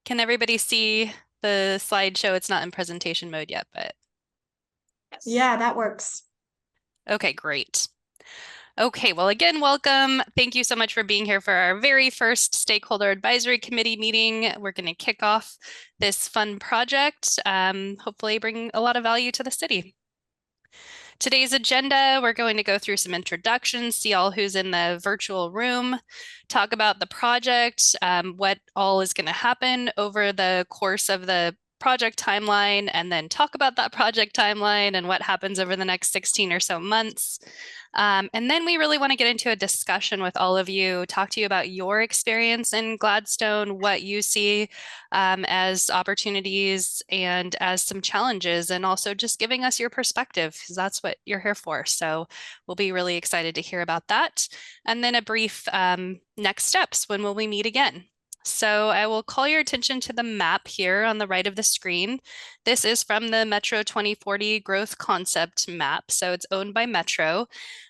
Can everybody see the slideshow? It's not in presentation mode yet, but Yeah, that works. okay, great. Okay, well, again, welcome. Thank you so much for being here for our very first Stakeholder Advisory Committee meeting. We're going to kick off this fun project, hopefully bring a lot of value to the city. Today's agenda, we're going to go through some introductions, see all who's in the virtual room, talk about the project, what all is going to happen over the course of the project timeline, and then talk about that project timeline and what happens over the next 16 or so months. And then we really want to get into a discussion with all of you, talk to you about your experience in Gladstone, what you see as opportunities and as some challenges, and also just giving us your perspective, because that's what you're here for. So we'll be really excited to hear about that. And then a brief next steps. When will we meet again? So I will call your attention to the map here on the right of the screen. This is from the Metro 2040 Growth Concept Map. So it's owned by Metro.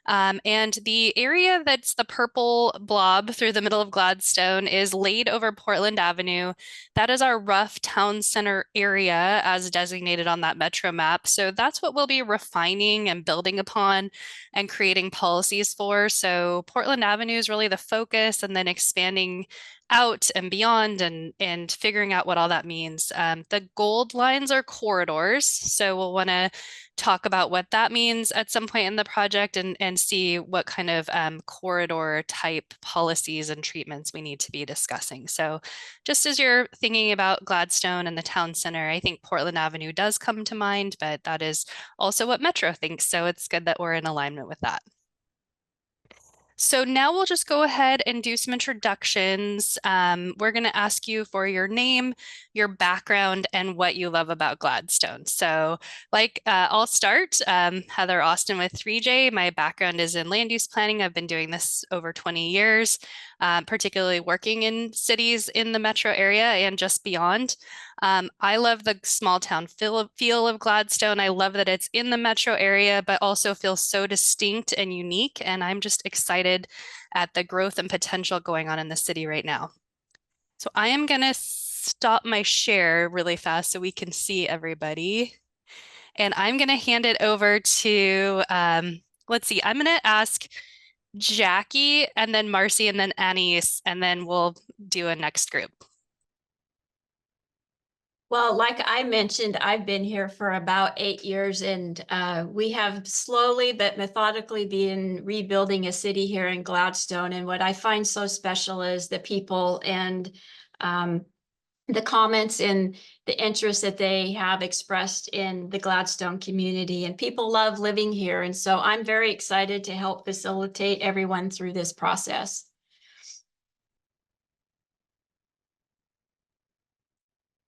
And the area that's the purple blob through the middle of Gladstone is laid over Portland Avenue. That is our rough town center area as designated on that Metro map. So that's what we'll be refining and building upon and creating policies for. So Portland Avenue is really the focus, and then expanding out and beyond and figuring out what all that means. The gold lines are corridors. So we'll want to talk about what that means at some point in the project and see what kind of corridor type policies and treatments we need to be discussing. So just as you're thinking about Gladstone and the town center, I think Portland Avenue does come to mind, but that is also what Metro thinks. So it's good that we're in alignment with that. So now we'll just go ahead and do some introductions. We're going to ask you for your name, your background, and what you love about Gladstone. So, I'll start. Heather Austin with 3J. My background is in land use planning. I've been doing this over 20 years, particularly working in cities in the metro area and just beyond. I love the small town feel of Gladstone. I love that it's in the metro area, but also feels so distinct and unique. And I'm just excited at the growth and potential going on in the city right now. So I am going to stop my share really fast so we can see everybody. And I'm going to hand it over to, let's see, I'm going to ask Jackie and then Marcy and then Anise, and then we'll do a next group. Well, like I mentioned, I've been here for about 8 years, and we have slowly but methodically been rebuilding a city here in Gladstone. And what I find so special is the people and the comments and the interest that they have expressed in the Gladstone community. And people love living here. And so I'm very excited to help facilitate everyone through this process.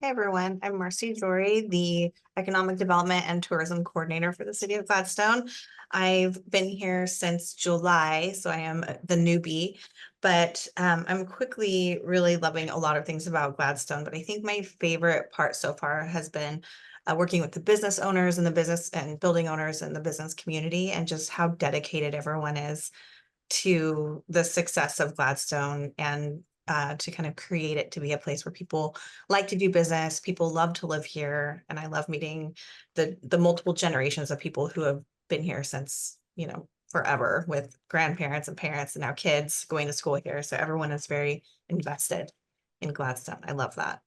Hey everyone, I'm Marcy Jory, the Economic Development and Tourism Coordinator for the City of Gladstone. I've been here since July, so I am the newbie, but I'm quickly really loving a lot of things about Gladstone. But I think my favorite part so far has been working with the business owners and the business and building owners and the business community, and just how dedicated everyone is to the success of Gladstone and to kind of create it to be a place where people like to do business, people love to live here, and I love meeting the multiple generations of people who have been here since, forever, with grandparents and parents and now kids going to school here. So everyone is very invested in Gladstone. I love that.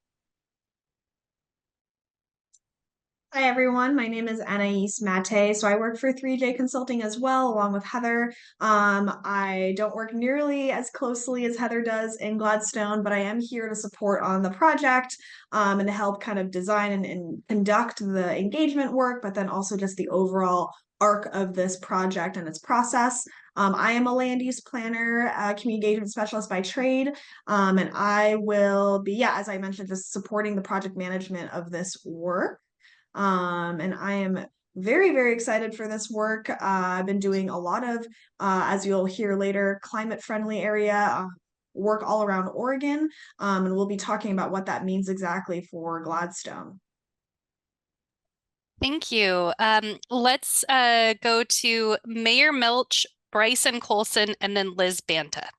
Hi everyone, my name is Anais Mate. So I work for 3J Consulting as well, along with Heather. I don't work nearly as closely as Heather does in Gladstone, but I am here to support on the project and to help kind of design and conduct the engagement work, but then also just the overall arc of this project and its process. I am a land use planner, community engagement specialist by trade, and I will be, yeah, as I mentioned, just supporting the project management of this work. And I am very, very excited for this work. I've been doing a lot of, as you'll hear later, climate friendly area work all around Oregon. And we'll be talking about what that means exactly for Gladstone. Thank you. Let's go to Mayor Milch, Bryson Colson, and then Liz Banta.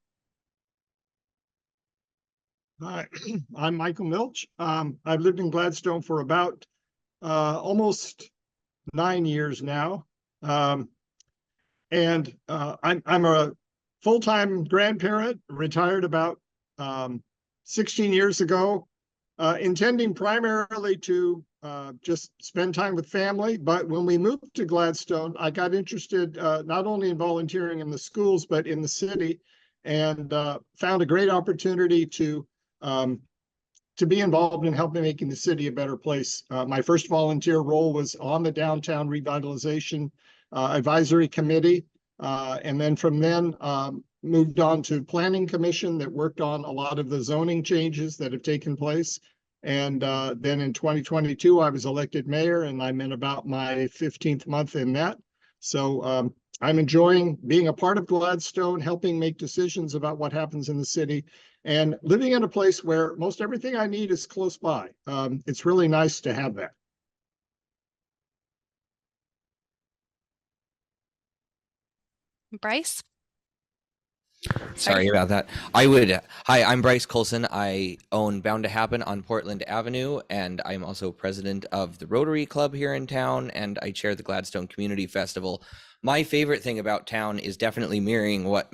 Hi, I'm Michael Milch. I've lived in Gladstone for about almost 9 years now. Um, I'm a full-time grandparent, retired about 16 years ago, intending primarily to just spend time with family. But when we moved to Gladstone, I got interested not only in volunteering in the schools, but in the city, and found a great opportunity um, to be involved in helping making the city a better place. My first volunteer role was on the Downtown Revitalization Advisory Committee. And then from then, moved on to Planning Commission that worked on a lot of the zoning changes that have taken place. And then in 2022, I was elected mayor, and I'm in about my 15th month in that. So I'm enjoying being a part of Gladstone, helping make decisions about what happens in the city, and living in a place where most everything I need is close by. It's really nice to have that. Bryce? Sorry about that. Hi, I'm Bryce Colson. I own Bound to Happen on Portland Avenue, and I'm also president of the Rotary Club here in town, and I chair the Gladstone Community Festival. My favorite thing about town is definitely mirroring what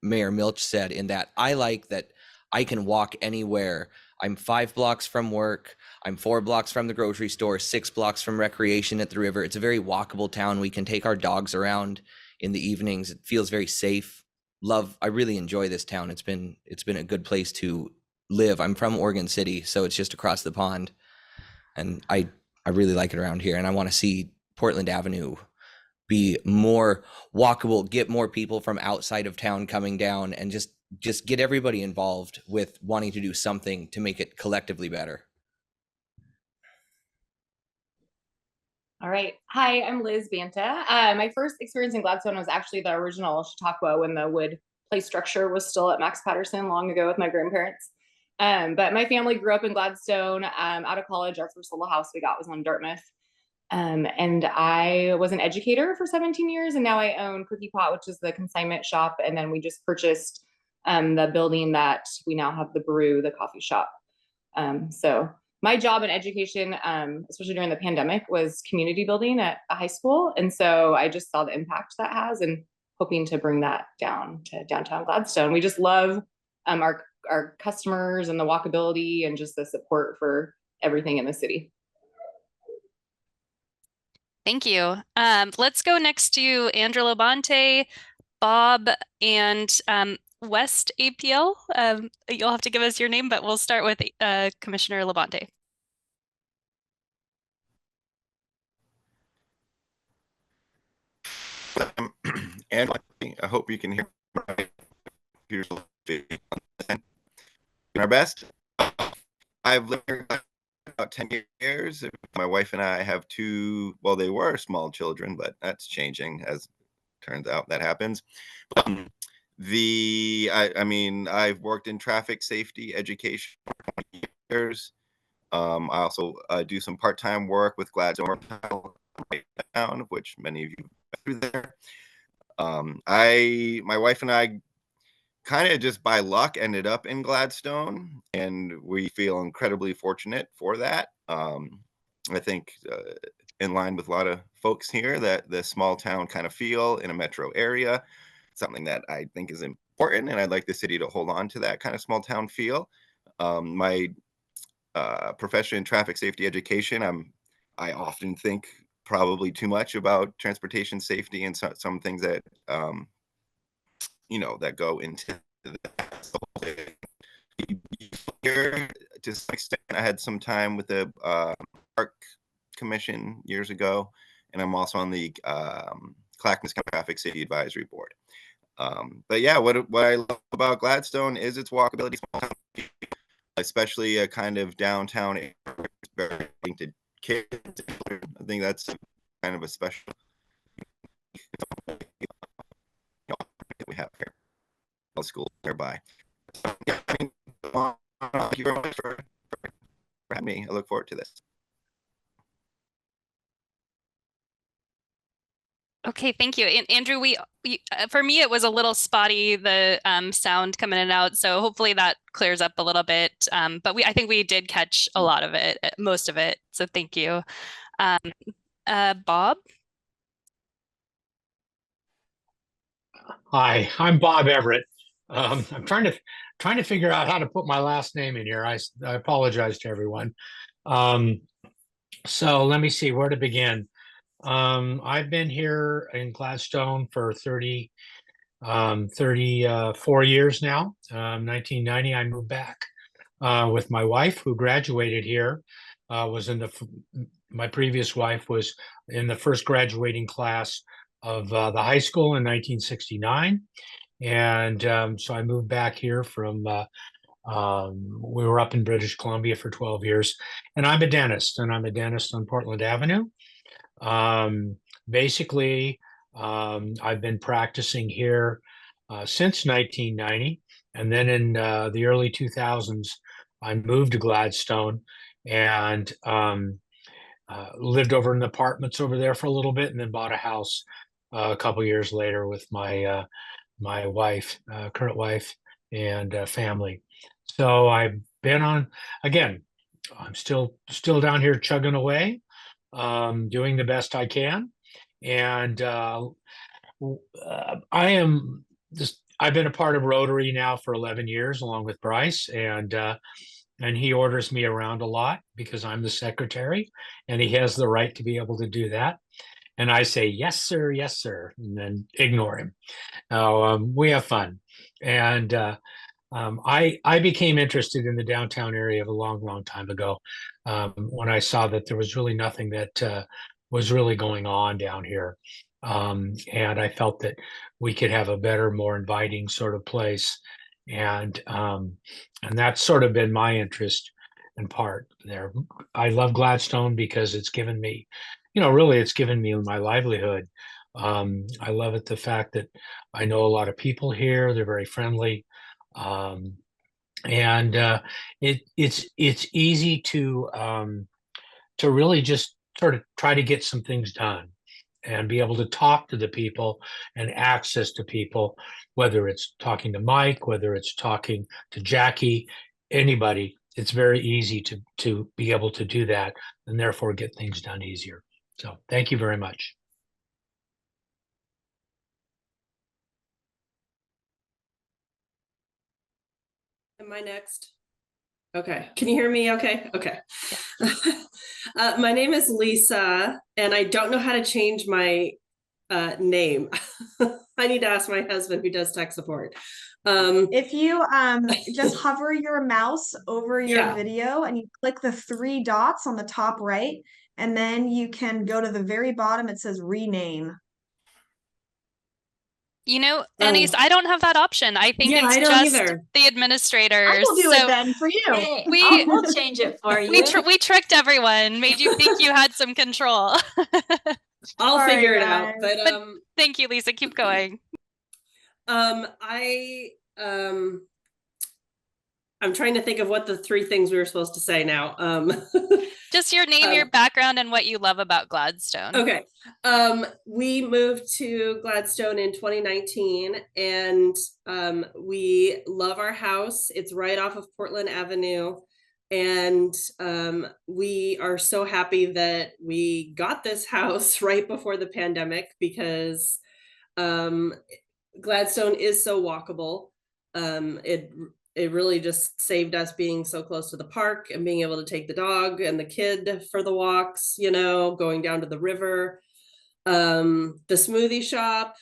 Mayor Milch said, in that I like that I can walk anywhere. I'm 5 blocks from work. I'm 4 blocks from the grocery store, 6 blocks from recreation at the river. It's a very walkable town. We can take our dogs around in the evenings. It feels very safe. I really enjoy this town. It's been a good place to live. I'm from Oregon City, so it's just across the pond, and I really like it around here, and I want to see Portland Avenue be more walkable, get more people from outside of town coming down, and just get everybody involved with wanting to do something to make it collectively better. All right. Hi, I'm Liz Banta. My first experience in Gladstone was actually the original Chautauqua when the wood play structure was still at Max Patterson long ago with my grandparents. But my family grew up in Gladstone. Out of college, our first little house we got was on Dartmouth. And I was an educator for 17 years, and now I own Cookie Pot, which is the consignment shop. And then we just purchased the building that we now have the brew, the coffee shop. So my job in education, especially during the pandemic, was community building at a high school. And so I just saw the impact that has, and hoping to bring that down to downtown Gladstone. We just love our customers and the walkability and just the support for everything in the city. Thank you. Let's go next to Andrew Labonte, Bob, and West APL. You'll have to give us your name, but we'll start with Commissioner Labonte. And I hope you can hear my computer's doing our best. I've lived here about 10 years. My wife and I have two, well, they were small children, but that's changing, as turns out that happens. I mean, I've worked in traffic safety education for 20 years. I also do some part-time work with Gladstone right now, which many of you through there. My wife and I kind of just by luck ended up in Gladstone, and we feel incredibly fortunate for that. I think in line with a lot of folks here, that the small town kind of feel in a metro area, something that I think is important, and I'd like the city to hold on to that kind of small town feel. My profession in traffic safety education, I often think probably too much about transportation safety and some things that that go into that. Here, to some extent, I had some time with the Park Commission years ago, and I'm also on the Clackamas County Traffic Safety Advisory Board. But yeah, what I love about Gladstone is its walkability, especially a kind of downtown area to kids. I think that's kind of a special we have here. School nearby. Yeah, thank you very much for having me. I look forward to this. Okay, thank you. And Andrew, for me, it was a little spotty, the sound coming in and out. So hopefully that clears up a little bit. But I think we did catch a lot of it, most of it. So thank you. Bob? Hi, I'm Bob Everett. I'm trying to figure out how to put my last name in here. I apologize to everyone. Um, so let me see where to begin. I've been here in Gladstone for 34 years now. 1990, I moved back with my wife, who graduated here. Was in my previous wife was in the first graduating class of the high school in 1969. And so I moved back here from, we were up in British Columbia for 12 years. And I'm a dentist, on Portland Avenue. Um, Basically, I've been practicing here since 1990. And then in the early 2000s, I moved to Gladstone and lived over in the apartments over there for a little bit, and then bought a house a couple years later with my wife, current wife, and family. So I've been on again. I'm still down here chugging away, doing the best I can, and I am just. I've been a part of Rotary now for 11 years, along with Bryce, and he orders me around a lot because I'm the secretary, and he has the right to be able to do that. And I say yes sir, and then ignore him. Now, we have fun. And I became interested in the downtown area a long time ago, when I saw that there was really nothing that was really going on down here. And I felt that we could have a better, more inviting sort of place. And that's sort of been my interest in part there. I love Gladstone because it's given me, really it's given me my livelihood. I love it, the fact that I know a lot of people here. They're very friendly. Um, and it's easy to really just sort of try to get some things done and be able to talk to the people and access to people, whether it's talking to Mike, whether it's talking to Jackie, anybody. It's very easy to be able to do that and therefore get things done easier. So thank you very much. Am I next? Okay. Can you hear me? Okay. Okay. My name is Lisa, and I don't know how to change my name. I need to ask my husband, who does tech support. If you just hover your mouse over your Yeah. video and you click the 3 dots on the top right, and then you can go to the very bottom, it says rename. Anais, I don't have that option. I think Yeah, it's I don't just either. the administrators. I will do it then for you. Hey, We- I'll change it for you. we tricked everyone, made you think you had some control. I'll Sorry, figure it guys. out. But Thank you, Lisa. Keep going. I'm trying to think of what the 3 things we were supposed to say now. Just your name, your background, and what you love about Gladstone. Okay. We moved to Gladstone in 2019, and we love our house. It's right off of Portland Avenue. And we are so happy that we got this house right before the pandemic, because Gladstone is so walkable. It really just saved us being so close to the park and being able to take the dog and the kid for the walks, going down to the river, the smoothie shop,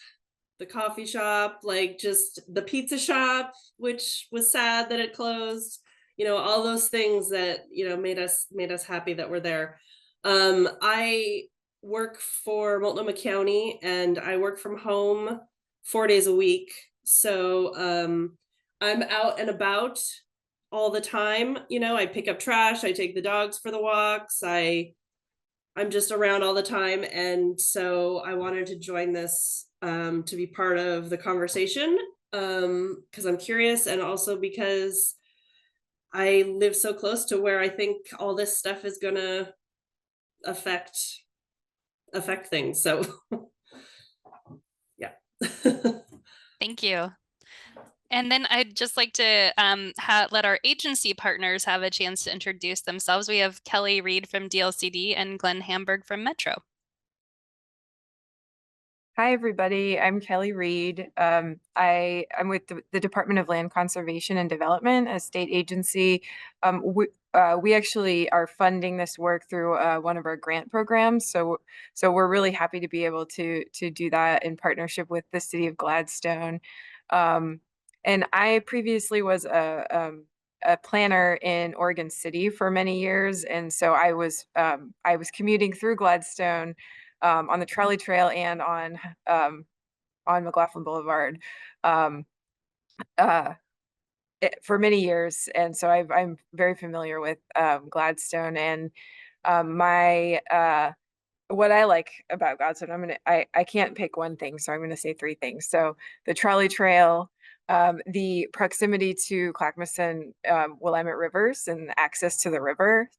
the coffee shop, like just the pizza shop, which was sad that it closed, all those things that, made us happy that we're there. I work for Multnomah County, and I work from home 4 days a week. So, I'm out and about all the time. I pick up trash, I take the dogs for the walks, I'm just around all the time. And so I wanted to join this to be part of the conversation, because I'm curious, and also because I live so close to where I think all this stuff is gonna affect things. So Thank you. And then I'd just like to let our agency partners have a chance to introduce themselves. We have Kelly Reed from DLCD and Glenn Hamburg from Metro. Hi, everybody. I'm Kelly Reed. I'm with the Department of Land Conservation and Development, a state agency. We actually are funding this work through one of our grant programs. So we're really happy to be able to do that in partnership with the city of Gladstone. And I previously was a planner in Oregon City for many years, and so I was commuting through Gladstone on the trolley trail and on McLaughlin Boulevard for many years, and so I'm very familiar with Gladstone. And my what I like about Gladstone, I can't pick one thing, so I'm gonna say three things. So the trolley trail, the proximity to Clackamas and Willamette rivers and access to the river,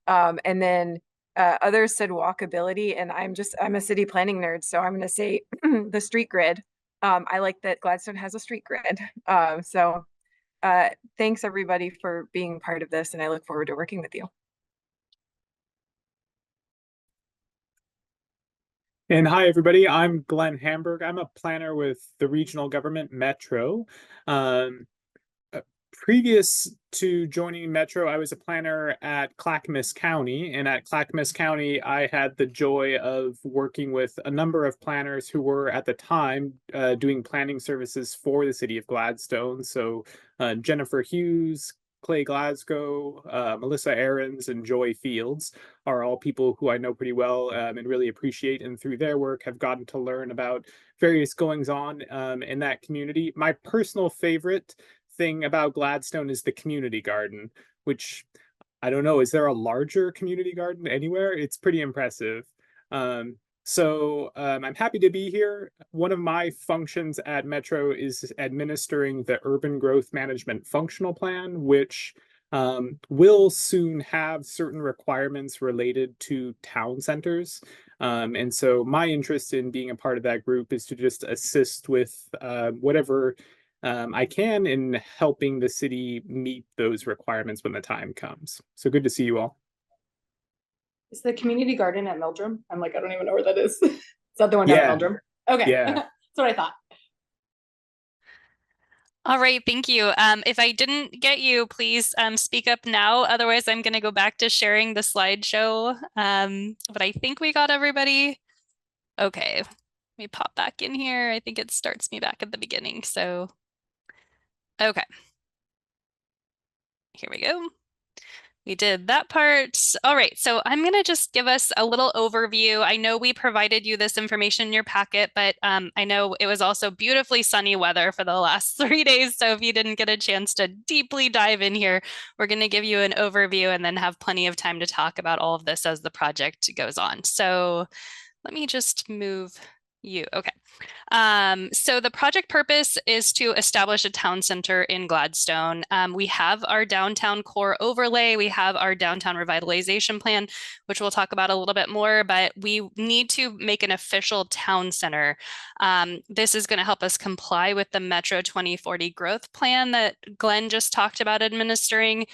and then others said walkability, and I'm a city planning nerd, so I'm gonna say the street grid. I like that Gladstone has a street grid. Thanks everybody for being part of this, and I look forward to working with you. And hi, everybody. I'm Glenn Hamburg. I'm a planner with the regional government Metro. Previous to joining Metro, I was a planner at Clackamas County. And at Clackamas County, I had the joy of working with a number of planners who were at the time doing planning services for the city of Gladstone. So Jennifer Hughes, Clay Glasgow, Melissa Aarons, and Joy Fields are all people who I know pretty well and really appreciate, and through their work have gotten to learn about various goings on in that community. My personal favorite thing about Gladstone is the community garden, which I don't know, is there a larger community garden anywhere? It's pretty impressive. I'm happy to be here. One of my functions at Metro is administering the Urban Growth Management Functional Plan, which will soon have certain requirements related to town centers. And so my interest in being a part of that group is to just assist with whatever I can in helping the city meet those requirements when the time comes. So good to see you all. Is the community garden at Meldrum? I'm like, I don't even know where that is. Is that the one down at Meldrum? Okay, yeah. That's what I thought. All right, thank you. If I didn't get you, please speak up now. Otherwise, I'm going to go back to sharing the slideshow. But I think we got everybody. Okay, let me pop back in here. I think it starts me back at the beginning. So, okay. Here we go. We did that part. All right, so I'm going to just give us a little overview. I know we provided you this information in your packet, but I know it was also beautifully sunny weather for the last 3 days. So if you didn't get a chance to deeply dive in here, we're going to give you an overview and then have plenty of time to talk about all of this as the project goes on. So let me just move you. Okay. So the project purpose is to establish a town center in Gladstone. We have our downtown core overlay. We have our downtown revitalization plan, which we'll talk about a little bit more, but we need to make an official town center. This is going to help us comply with the Metro 2040 growth plan that Glenn just talked about administering,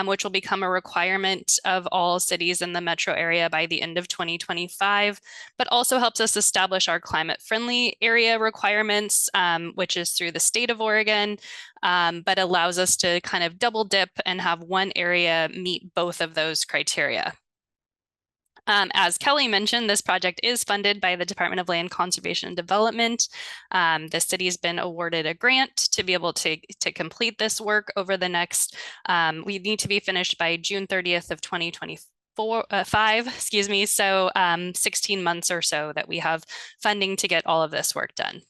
which will become a requirement of all cities in the metro area by the end of 2025, but also helps us establish our climate-friendly area requirements, which is through the state of Oregon, but allows us to kind of double dip and have one area meet both of those criteria. As Kelly mentioned, this project is funded by the Department of Land Conservation and Development. The city has been awarded a grant to be able to complete this work over the next, we need to be finished by June 30th of 2025, excuse me. So 16 months or so that we have funding to get all of this work done.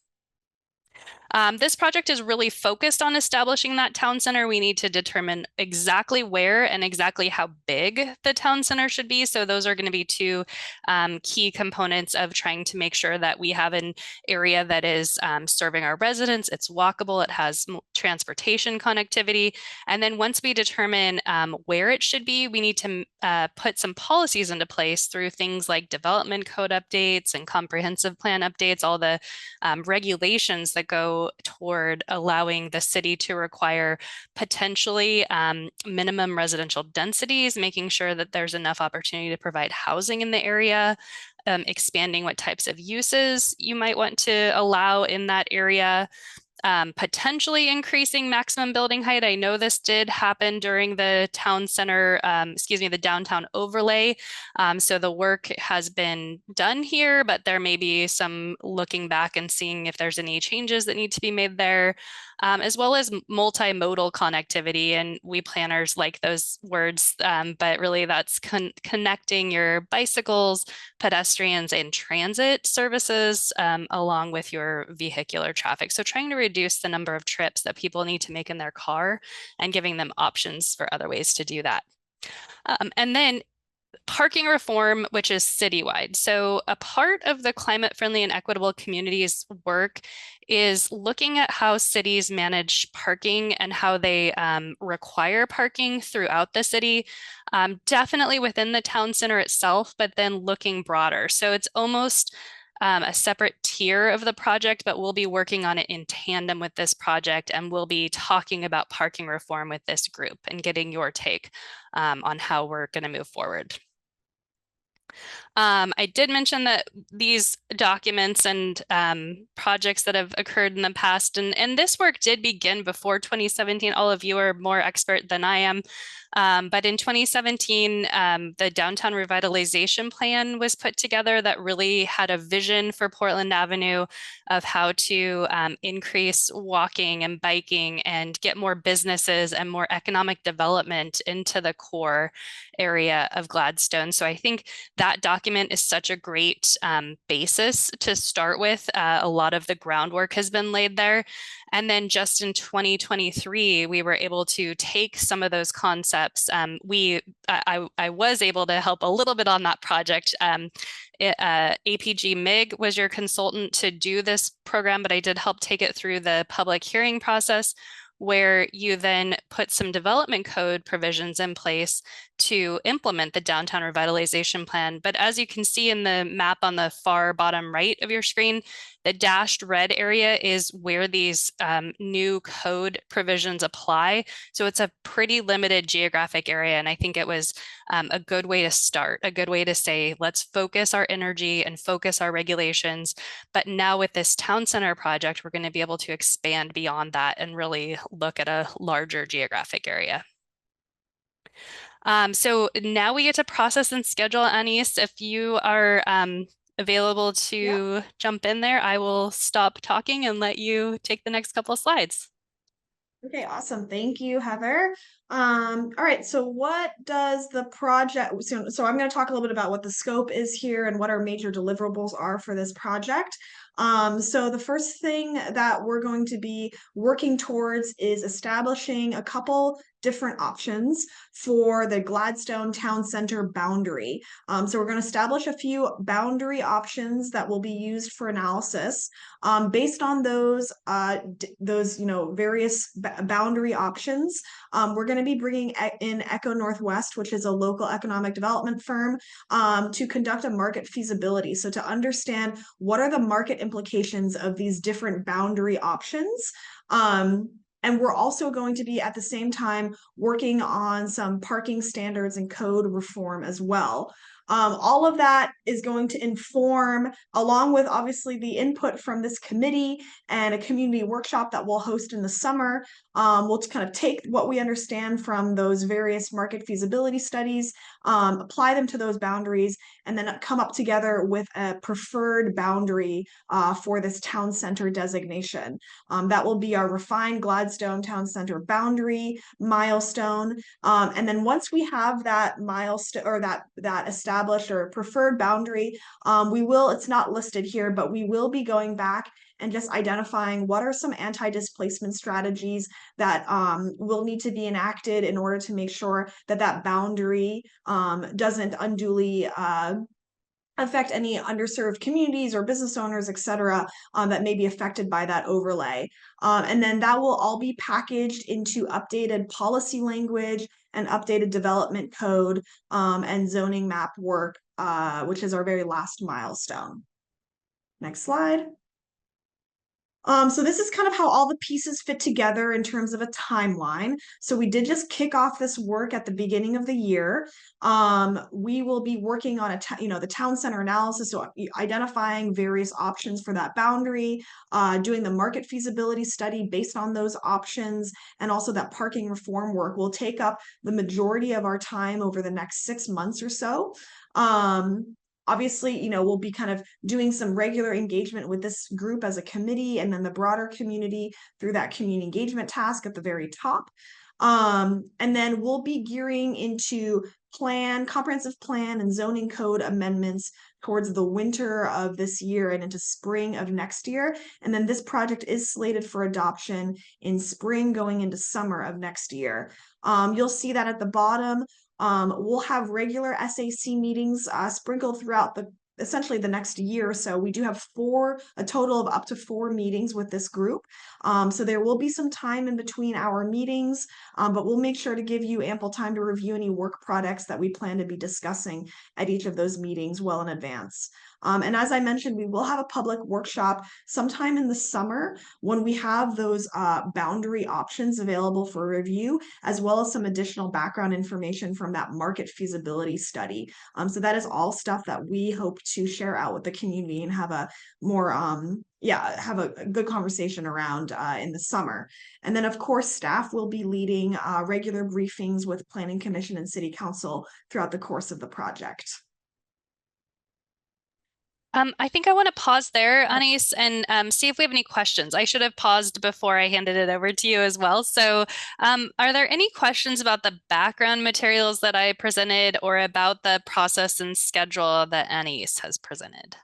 This project is really focused on establishing that town center. We need to determine exactly where and exactly how big the town center should be. So those are going to be two key components of trying to make sure that we have an area that is serving our residents. It's walkable, it has transportation connectivity. And then once we determine where it should be, we need to put some policies into place through things like development code updates and comprehensive plan updates, all the regulations that go toward allowing the city to require potentially minimum residential densities, making sure that there's enough opportunity to provide housing in the area, expanding what types of uses you might want to allow in that area. Potentially increasing maximum building height. I know this did happen during the town center, the downtown overlay. So the work has been done here, but there may be some looking back and seeing if there's any changes that need to be made there, as well as multimodal connectivity. And we planners like those words, but really that's connecting your bicycles, pedestrians, and transit services along with your vehicular traffic. So trying to reduce the number of trips that people need to make in their car and giving them options for other ways to do that. And then parking reform, which is citywide. So a part of the climate friendly and equitable communities work is looking at how cities manage parking and how they require parking throughout the city, definitely within the town center itself, but then looking broader. So it's almost a separate tier of the project, but we'll be working on it in tandem with this project, and we'll be talking about parking reform with this group and getting your take on how we're going to move forward. I did mention that these documents and projects that have occurred in the past, and this work did begin before 2017. All of you are more expert than I am. But in 2017, the downtown revitalization plan was put together that really had a vision for Portland Avenue of how to increase walking and biking and get more businesses and more economic development into the core area of Gladstone. So I think that document is such a great basis to start with. A lot of the groundwork has been laid there. And then just in 2023, we were able to take some of those concepts. I was able to help a little bit on that project. APG MIG was your consultant to do this program, but I did help take it through the public hearing process, where you then put some development code provisions in place to implement the downtown revitalization plan. But as you can see in the map on the far bottom right of your screen, the dashed red area is where these new code provisions apply. So it's a pretty limited geographic area. And I think it was a good way to start, a good way to say, let's focus our energy and focus our regulations. But now with this town center project, we're going to be able to expand beyond that and really look at a larger geographic area. So now we get to process and schedule. Anis, if you are available to jump in there, I will stop talking and let you take the next couple of slides. Okay, awesome. Thank you, Heather. All right, so what does the project, so I'm going to talk a little bit about what the scope is here and what our major deliverables are for this project. So the first thing that we're going to be working towards is establishing a couple different options for the Gladstone Town Center boundary. So we're going to establish a few boundary options that will be used for analysis. Based on those various boundary options, we're going to be bringing in Echo Northwest, which is a local economic development firm, to conduct a market feasibility. So to understand what are the market implications of these different boundary options. And we're also going to be at the same time working on some parking standards and code reform as well. All of that is going to inform, along with obviously the input from this committee and a community workshop that we'll host in the summer. We'll kind of take what we understand from those various market feasibility studies, apply them to those boundaries, and then come up together with a preferred boundary for this town center designation. That will be our refined Gladstone Town Center boundary milestone. And then once we have that milestone or that established or preferred boundary, it's not listed here, but we will be going back and just identifying what are some anti-displacement strategies that will need to be enacted in order to make sure that that boundary doesn't unduly affect any underserved communities or business owners, et cetera, that may be affected by that overlay. And then that will all be packaged into updated policy language and updated development code and zoning map work, which is our very last milestone. Next slide. So this is kind of how all the pieces fit together in terms of a timeline. So we did just kick off this work at the beginning of the year. We will be working on the town center analysis, so identifying various options for that boundary, doing the market feasibility study based on those options, and also that parking reform work will take up the majority of our time over the next 6 months or so. Obviously, we'll be kind of doing some regular engagement with this group as a committee and then the broader community through that community engagement task at the very top. And then we'll be gearing into comprehensive plan and zoning code amendments towards the winter of this year and into spring of next year. And then this project is slated for adoption in spring going into summer of next year. You'll see that at the bottom. We'll have regular SAC meetings sprinkled throughout essentially the next year or so. We do have a total of up to 4 meetings with this group. So there will be some time in between our meetings, but we'll make sure to give you ample time to review any work products that we plan to be discussing at each of those meetings well in advance. And as I mentioned, we will have a public workshop sometime in the summer when we have those boundary options available for review, as well as some additional background information from that market feasibility study. So that is all stuff that we hope to share out with the community and have a more have a good conversation around in the summer. And then of course staff will be leading regular briefings with Planning Commission and City Council throughout the course of the project. I think I want to pause there, Anais, and see if we have any questions. I should have paused before I handed it over to you as well. So are there any questions about the background materials that I presented or about the process and schedule that Anais has presented?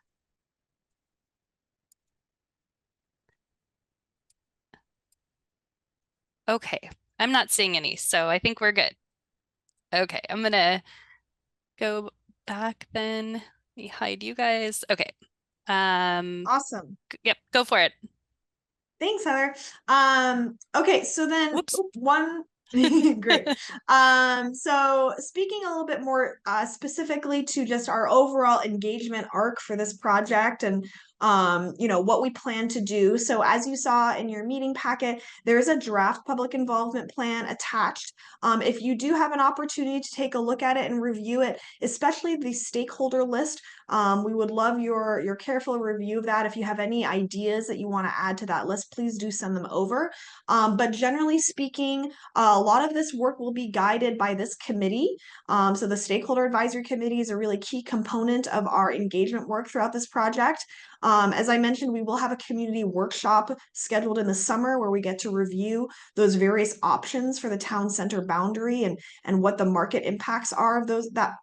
Okay, I'm not seeing any, so I think we're good. Okay, I'm gonna go back then. Let me hide you guys. Okay. Awesome. Yep, go for it. Thanks, Heather. Okay, so then Whoops. Great. So speaking a little bit more specifically to just our overall engagement arc for this project and what we plan to do. So as you saw in your meeting packet, there is a draft public involvement plan attached. If you do have an opportunity to take a look at it and review it, especially the stakeholder list, we would love your careful review of that. If you have any ideas that you want to add to that list, please do send them over. But generally speaking, a lot of this work will be guided by this committee. So the Stakeholder Advisory Committee is a really key component of our engagement work throughout this project. As I mentioned, we will have a community workshop scheduled in the summer where we get to review those various options for the town center boundary and what the market impacts are of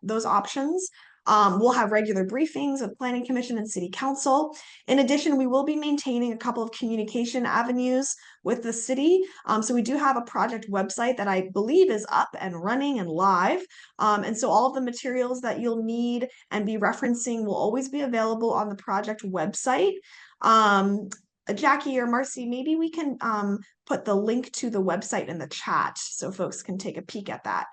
those options. We'll have regular briefings of Planning Commission and City Council. In addition, we will be maintaining a couple of communication avenues with the city. So we do have a project website that I believe is up and running and live. And so all of the materials that you'll need and be referencing will always be available on the project website. Jackie or Marcy, maybe we can put the link to the website in the chat so folks can take a peek at that.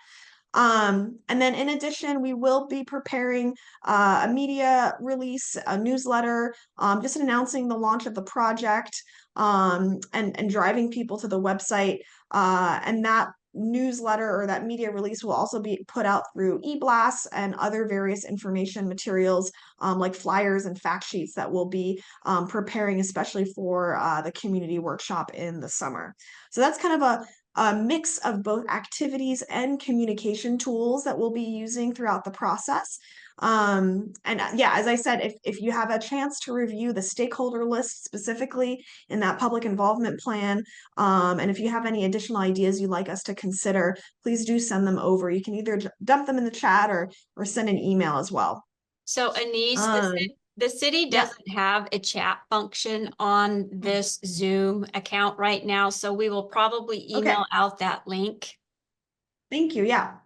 And then in addition, we will be preparing a media release, a newsletter, just announcing the launch of the project and driving people to the website. And that newsletter or that media release will also be put out through e-blasts and other various information materials like flyers and fact sheets that we'll be preparing, especially for the community workshop in the summer. So that's kind of a mix of both activities and communication tools that we'll be using throughout the process. And yeah, as I said, if you have a chance to review the stakeholder list specifically in that public involvement plan, and if you have any additional ideas you'd like us to consider, please do send them over. You can either dump them in the chat or send an email as well. So Anais, The city Yeah. doesn't have a chat function on this Zoom account right now, so we will probably email out that link. Thank you. Yeah.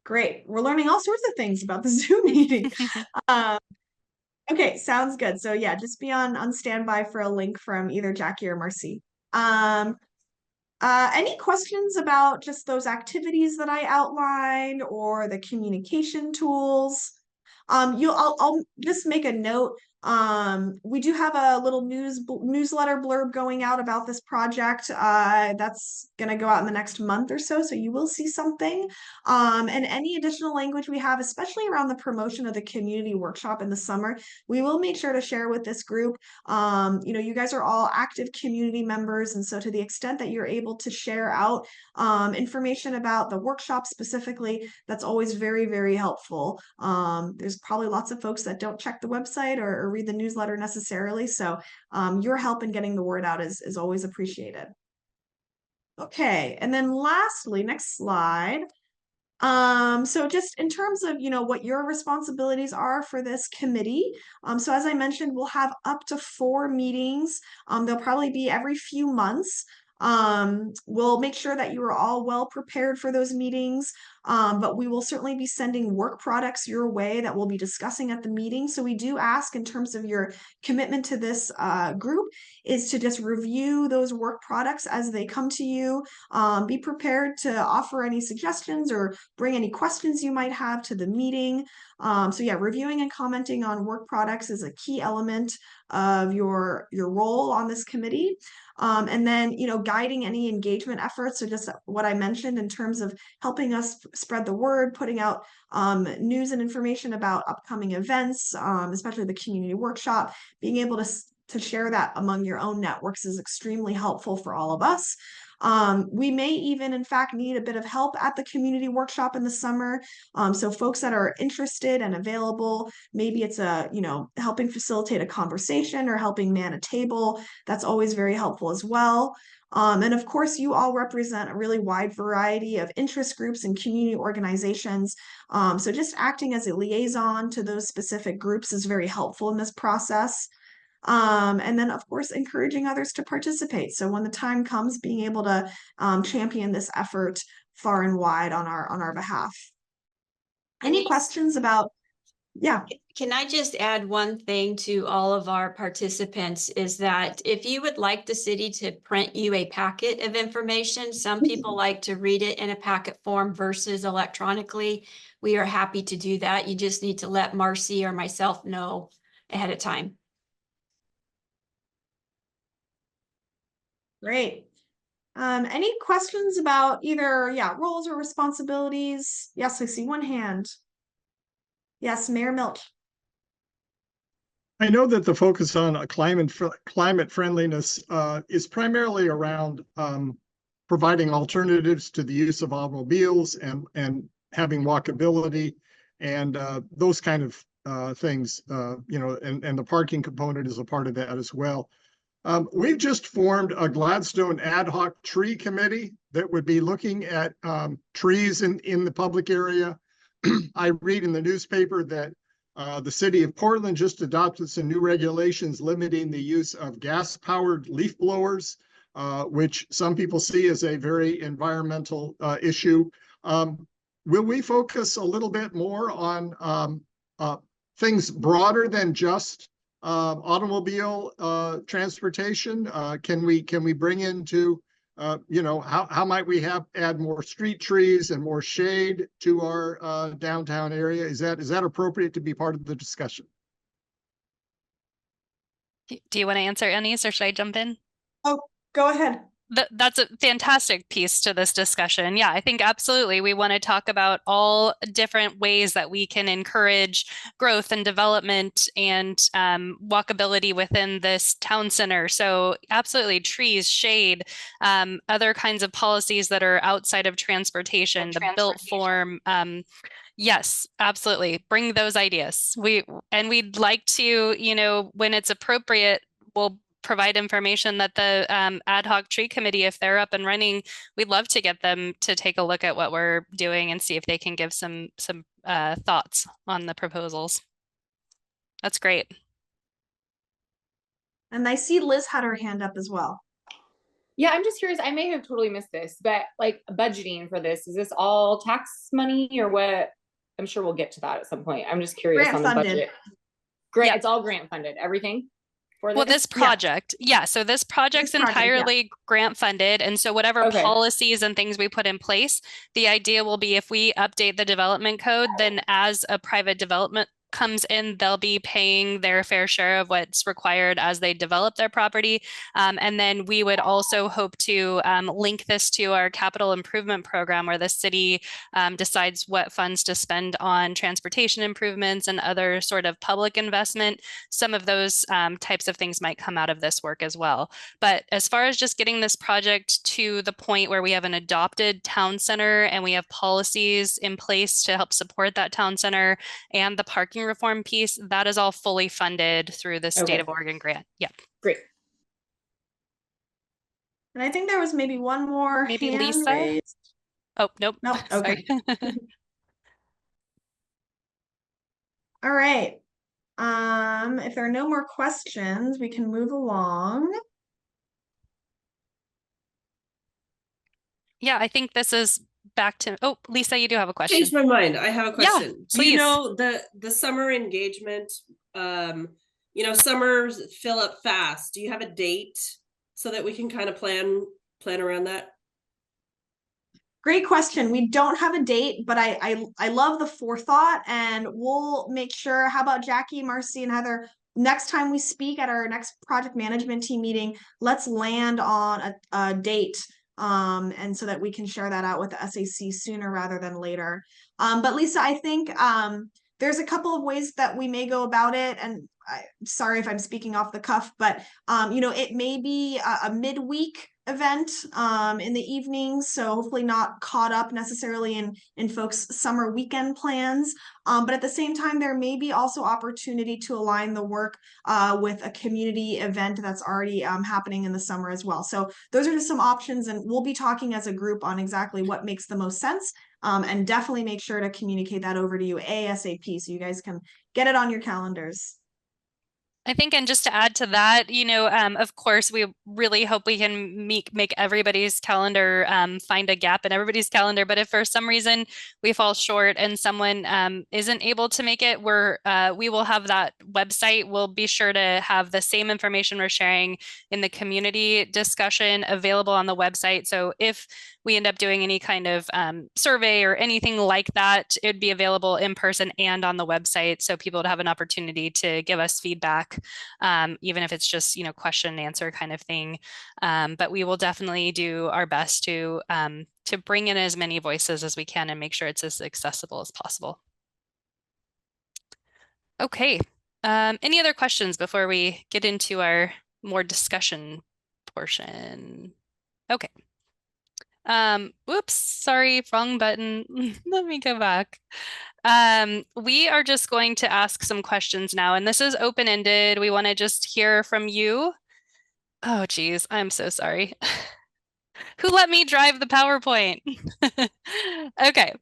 Great. We're learning all sorts of things about the Zoom meeting. Okay, sounds good. So yeah, just be on standby for a link from either Jackie or Marcy. Any questions about just those activities that I outlined or the communication tools? I'll just make a note. We do have a little newsletter blurb going out about this project. That's gonna go out in the next month or so, so you will see something. And any additional language we have, especially around the promotion of the community workshop in the summer, we will make sure to share with this group. You guys are all active community members, and so to the extent that you're able to share out information about the workshop specifically, that's always very, very helpful. There's probably lots of folks that don't check the website or read the newsletter necessarily, so your help in getting the word out is always appreciated. Okay, and then lastly, next slide. So just in terms of, what your responsibilities are for this committee. So as I mentioned, we'll have up to 4 meetings. They'll probably be every few months. We'll make sure that you are all well prepared for those meetings. But we will certainly be sending work products your way that we'll be discussing at the meeting. So we do ask, in terms of your commitment to this group, is to just review those work products as they come to you. Be prepared to offer any suggestions or bring any questions you might have to the meeting. So yeah, reviewing and commenting on work products is a key element of your role on this committee. And then, guiding any engagement efforts. So just what I mentioned in terms of helping us spread the word, putting out news and information about upcoming events, especially the community workshop, being able to share that among your own networks is extremely helpful for all of us. We may even, in fact, need a bit of help at the community workshop in the summer. So folks that are interested and available, maybe it's helping facilitate a conversation or helping man a table. That's always very helpful as well. And of course, you all represent a really wide variety of interest groups and community organizations. So just acting as a liaison to those specific groups is very helpful in this process. And then, of course, encouraging others to participate. So when the time comes, being able to champion this effort far and wide on our behalf. Any questions about? Yeah. Can I just add one thing to all of our participants, is that if you would like the city to print you a packet of information, some people like to read it in a packet form versus electronically. We are happy to do that. You just need to let Marcy or myself know ahead of time. Great. Any questions about either, roles or responsibilities? Yes, I see one hand. Yes, Mayor Milch. I know that the focus on climate friendliness is primarily around providing alternatives to the use of automobiles and having walkability and those kind of things, and the parking component is a part of that as well. We've just formed a Gladstone Ad-Hoc tree committee that would be looking at trees in the public area. I read in the newspaper that the city of Portland just adopted some new regulations limiting the use of gas-powered leaf blowers, which some people see as a very environmental issue. Will we focus a little bit more on things broader than just automobile transportation? Can we bring into how might we add more street trees and more shade to our downtown area? Is that appropriate to be part of the discussion? Do you want to answer, Anise, or should I jump in? Oh, go ahead. That's a fantastic piece to this discussion. Yeah, I think absolutely. We want to talk about all different ways that we can encourage growth and development and walkability within this town center. So absolutely, trees, shade, other kinds of policies that are outside of transportation, the built form. Yes, absolutely. Bring those ideas. We'd like to, when it's appropriate, we'll provide information that the ad hoc tree committee, if they're up and running, we'd love to get them to take a look at what we're doing and see if they can give some thoughts on the proposals. That's great. And I see Liz had her hand up as well. Yeah, I'm just curious. I may have totally missed this, but like budgeting for this, is this all tax money or what? I'm sure we'll get to that at some point. I'm just curious Grant on the funded. budget. Grant, Yep. It's all grant funded, everything for Well, this? this project, yeah. So this project's project, yeah. entirely grant funded. And so whatever Okay. policies and things we put in place, the idea will be if we update the development code, then as a private development comes in, they'll be paying their fair share of what's required as they develop their property. And then we would also hope to link this to our capital improvement program where the city decides what funds to spend on transportation improvements and other sort of public investment. Some of those types of things might come out of this work as well. But as far as just getting this project to the point where we have an adopted town center and we have policies in place to help support that town center and the parking reform piece, that is all fully funded through the State of Oregon grant. Yeah. Great. And I think there was maybe one more Maybe hand Lisa? raised. Oh, nope. Nope. Sorry. Okay. All right. If there are no more questions, we can move along. Yeah, I think this is back to, oh, Lisa, you do have a question. Changed my mind. I have a Yeah, question. Do you please. know the summer engagement? You know, summers fill up fast. Do you have a date so that we can kind of plan around that? Great question. We don't have a date, but I love the forethought, and we'll make sure. How about Jackie, Marcy, and Heather? Next time we speak at our next project management team meeting, let's land on a date, and so that we can share that out with the SAC sooner rather than later. But Lisa, I think there's a couple of ways that we may go about it, and sorry if I'm speaking off the cuff, but you know, it may be a midweek event in the evenings, so hopefully not caught up necessarily in folks' summer weekend plans, but at the same time there may be also opportunity to align the work with a community event that's already happening in the summer as well. So those are just some options, and we'll be talking as a group on exactly what makes the most sense, and definitely make sure to communicate that over to you ASAP so you guys can get it on your calendars. I think, and just to add to that, you know, of course, we really hope we can make everybody's calendar find a gap in everybody's calendar. But if for some reason we fall short and someone isn't able to make it, we will have that website. We'll be sure to have the same information we're sharing in the community discussion available on the website. So if we end up doing any kind of survey or anything like that, it'd be available in person and on the website, so people would have an opportunity to give us feedback, even if it's just, you know, question and answer kind of thing. But we will definitely do our best to bring in as many voices as we can and make sure it's as accessible as possible. Okay. Any other questions before we get into our more discussion portion? Okay. Whoops, sorry, wrong button. Let me go back. We are just going to ask some questions now, and this is open-ended. We want to just hear from you. Oh, geez, I'm so sorry. Who let me drive the PowerPoint? Okay.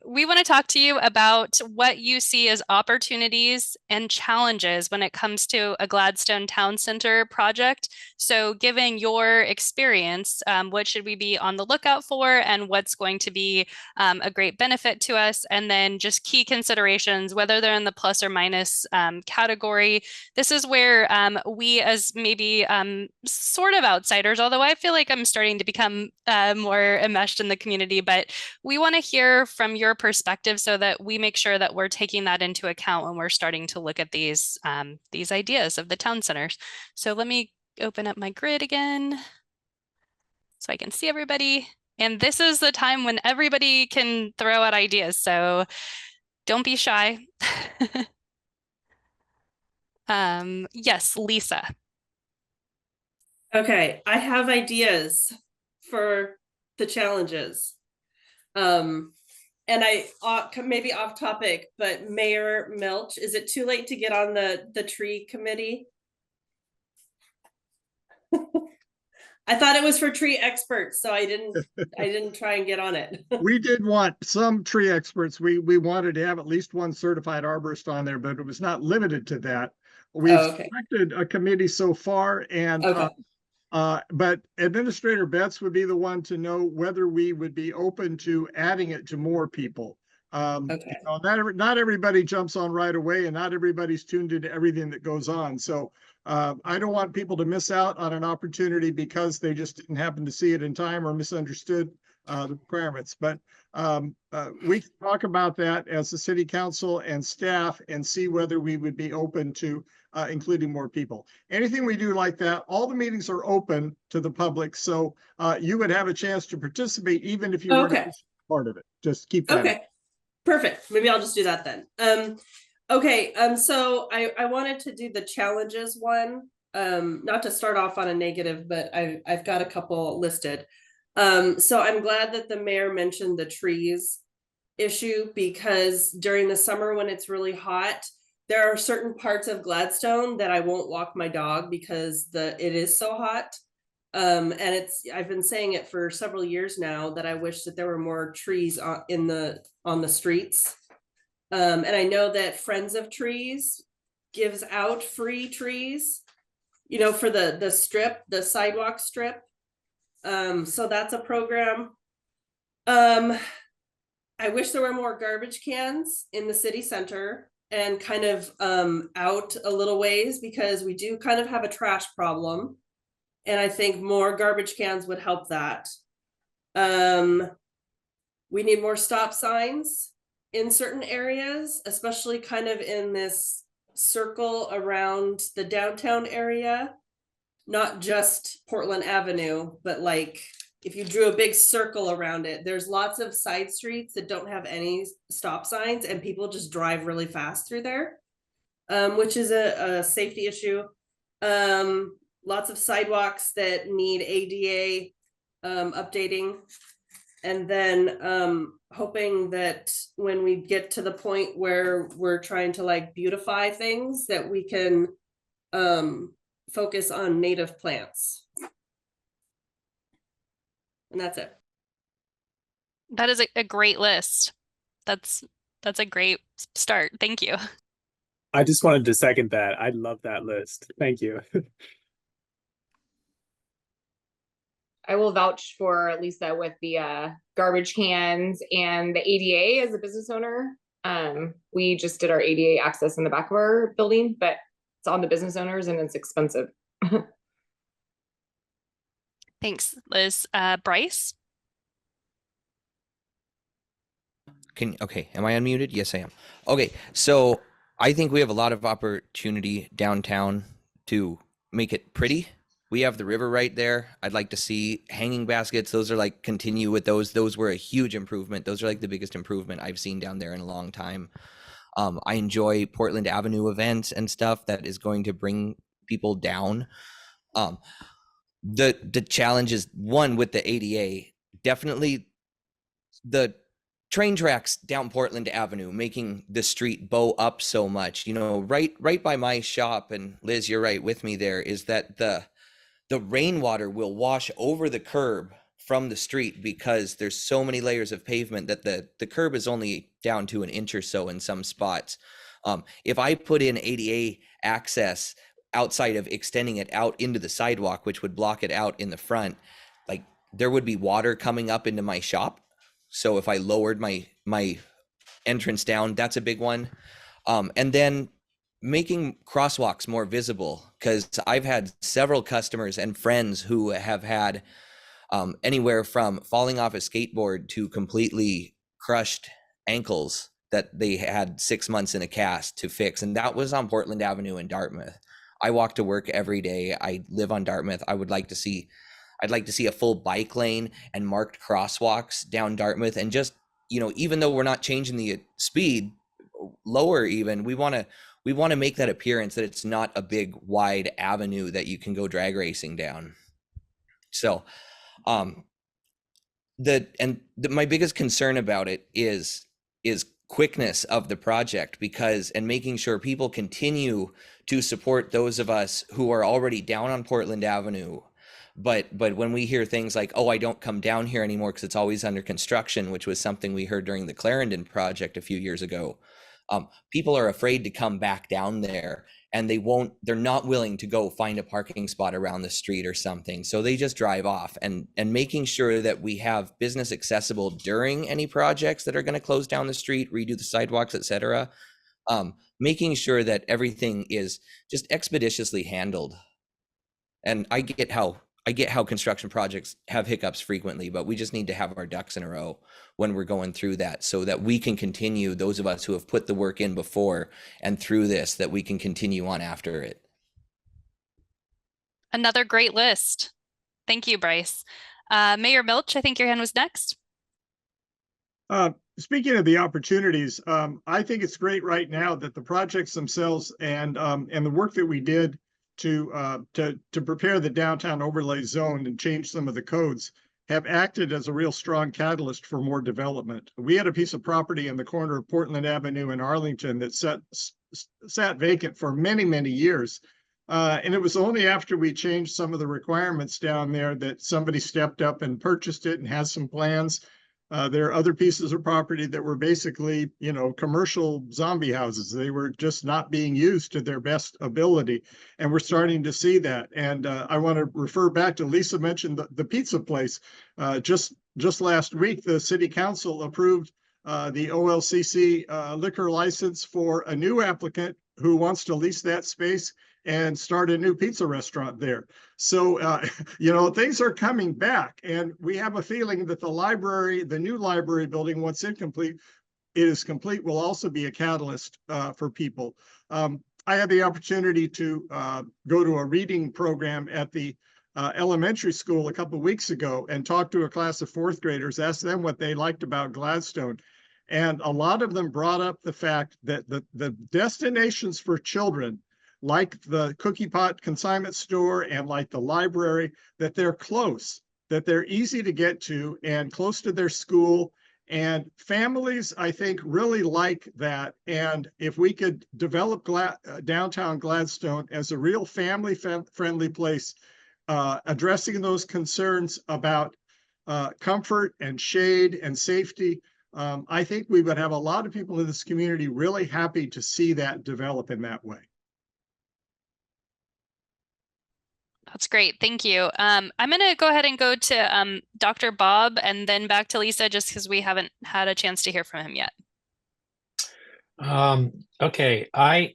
We want to talk to you about what you see as opportunities and challenges when it comes to a Gladstone Town Center project. So given your experience, what should we be on the lookout for and what's going to be a great benefit to us? And then just key considerations, whether they're in the plus or minus category. This is where we as maybe sort of outsiders, although I feel like I'm starting to become more enmeshed in the community, but we want to hear from your perspective so that we make sure that we're taking that into account when we're starting to look at these ideas of the town centers. So let me open up my grid again so I can see everybody. And this is the time when everybody can throw out ideas, so don't be shy. Yes, Lisa. Okay, I have ideas for the challenges. And I maybe off topic, but Mayor Milch, is it too late to get on the tree committee? I thought it was for tree experts, so I didn't try and get on it. We did want some tree experts. We wanted to have at least one certified arborist on there, but it was not limited to that. We've Oh, okay. selected a committee so far, and Okay. but Administrator Betts would be the one to know whether we would be open to adding it to more people. Okay. You know, not everybody jumps on right away, and not everybody's tuned into everything that goes on. So I don't want people to miss out on an opportunity because they just didn't happen to see it in time or misunderstood the requirements. But we can talk about that as the city council and staff and see whether we would be open to including more people. Anything we do like that, all the meetings are open to the public. So you would have a chance to participate even if you weren't Okay. part of it. Just keep that. Okay. Perfect. Maybe I'll just do that then. Okay. So I wanted to do the challenges one. Not to start off on a negative, but I've got a couple listed. So I'm glad that the mayor mentioned the trees issue, because during the summer when it's really hot, there are certain parts of Gladstone that I won't walk my dog because it is so hot. And I've been saying it for several years now that I wish that there were more trees on the streets. And I know that Friends of Trees gives out free trees, you know, for the sidewalk strip. So that's a program. I wish there were more garbage cans in the city center and kind of out a little ways, because we do kind of have a trash problem. And I think more garbage cans would help that. We need more stop signs in certain areas, especially kind of in this circle around the downtown area. Not just Portland Avenue, but like if you drew a big circle around it, there's lots of side streets that don't have any stop signs and people just drive really fast through there, which is a safety issue. Lots of sidewalks that need ADA updating. And then hoping that when we get to the point where we're trying to like beautify things, that we can focus on native plants. And that's it. That is a great list. That's a great start. Thank you. I just wanted to second that. I love that list. Thank you. I will vouch for Lisa with the garbage cans and the ADA as a business owner. We just did our ADA access in the back of our building, but it's on the business owners and it's expensive. Thanks, Liz. Bryce? Okay, am I unmuted? Yes, I am. Okay, so I think we have a lot of opportunity downtown to make it pretty. We have the river right there. I'd like to see hanging baskets. Those are like, continue with those. Those were a huge improvement. Those are like the biggest improvement I've seen down there in a long time. I enjoy Portland Avenue events and stuff that is going to bring people down. The challenge is, one, with the ADA, definitely the train tracks down Portland Avenue, making the street bow up so much, you know, right by my shop. And Liz, you're right with me there, is that the rainwater will wash over the curb from the street because there's so many layers of pavement that the curb is only down to an inch or so in some spots. If I put in ADA access outside of extending it out into the sidewalk, which would block it out in the front, like there would be water coming up into my shop. So if I lowered my entrance down, that's a big one. And then making crosswalks more visible, because I've had several customers and friends who have had anywhere from falling off a skateboard to completely crushed ankles that they had 6 months in a cast to fix. And that was on Portland Avenue in Dartmouth. I walk to work every day. I live on Dartmouth. I'd like to see a full bike lane and marked crosswalks down Dartmouth. And just, you know, even though we're not changing the speed lower, even, we want to make that appearance that it's not a big wide avenue that you can go drag racing down. So my biggest concern about it is quickness of the project, and making sure people continue to support those of us who are already down on Portland Avenue But when we hear things like, oh, I don't come down here anymore because it's always under construction, which was something we heard during the Clarendon project a few years ago, people are afraid to come back down there, and they're not willing to go find a parking spot around the street or something. So they just drive off, and making sure that we have business accessible during any projects that are going to close down the street, redo the sidewalks, etc. Making sure that everything is just expeditiously handled. And I get how construction projects have hiccups frequently, but we just need to have our ducks in a row when we're going through that, so that we can continue, those of us who have put the work in before and through this, that we can continue on after it. Another great list. Thank you, Bryce. Mayor Milch, I think your hand was next. Speaking of the opportunities, I think it's great right now that the projects themselves and the work that we did to prepare the downtown overlay zone and change some of the codes have acted as a real strong catalyst for more development. We had a piece of property in the corner of Portland Avenue in Arlington that sat vacant for many, many years. And it was only after we changed some of the requirements down there that somebody stepped up and purchased it and has some plans. There are other pieces of property that were basically, commercial zombie houses. They were just not being used to their best ability. And we're starting to see that. And I want to refer back to Lisa mentioned the pizza place. Just last week, the city council approved the OLCC liquor license for a new applicant who wants to lease that space and start a new pizza restaurant there. So, things are coming back, and we have a feeling that the new library building, once it is complete, will also be a catalyst for people. I had the opportunity to go to a reading program at the elementary school a couple of weeks ago and talk to a class of fourth graders, ask them what they liked about Gladstone. And a lot of them brought up the fact that the destinations for children, like the Cookie Pot consignment store and like the library, that they're close, that they're easy to get to and close to their school. And families, I think, really like that. And if we could develop downtown Gladstone as a real family-friendly place, addressing those concerns about comfort and shade and safety, I think we would have a lot of people in this community really happy to see that develop in that way. That's great. Thank you. I'm going to go ahead and go to Dr. Bob and then back to Lisa, just because we haven't had a chance to hear from him yet. Okay. I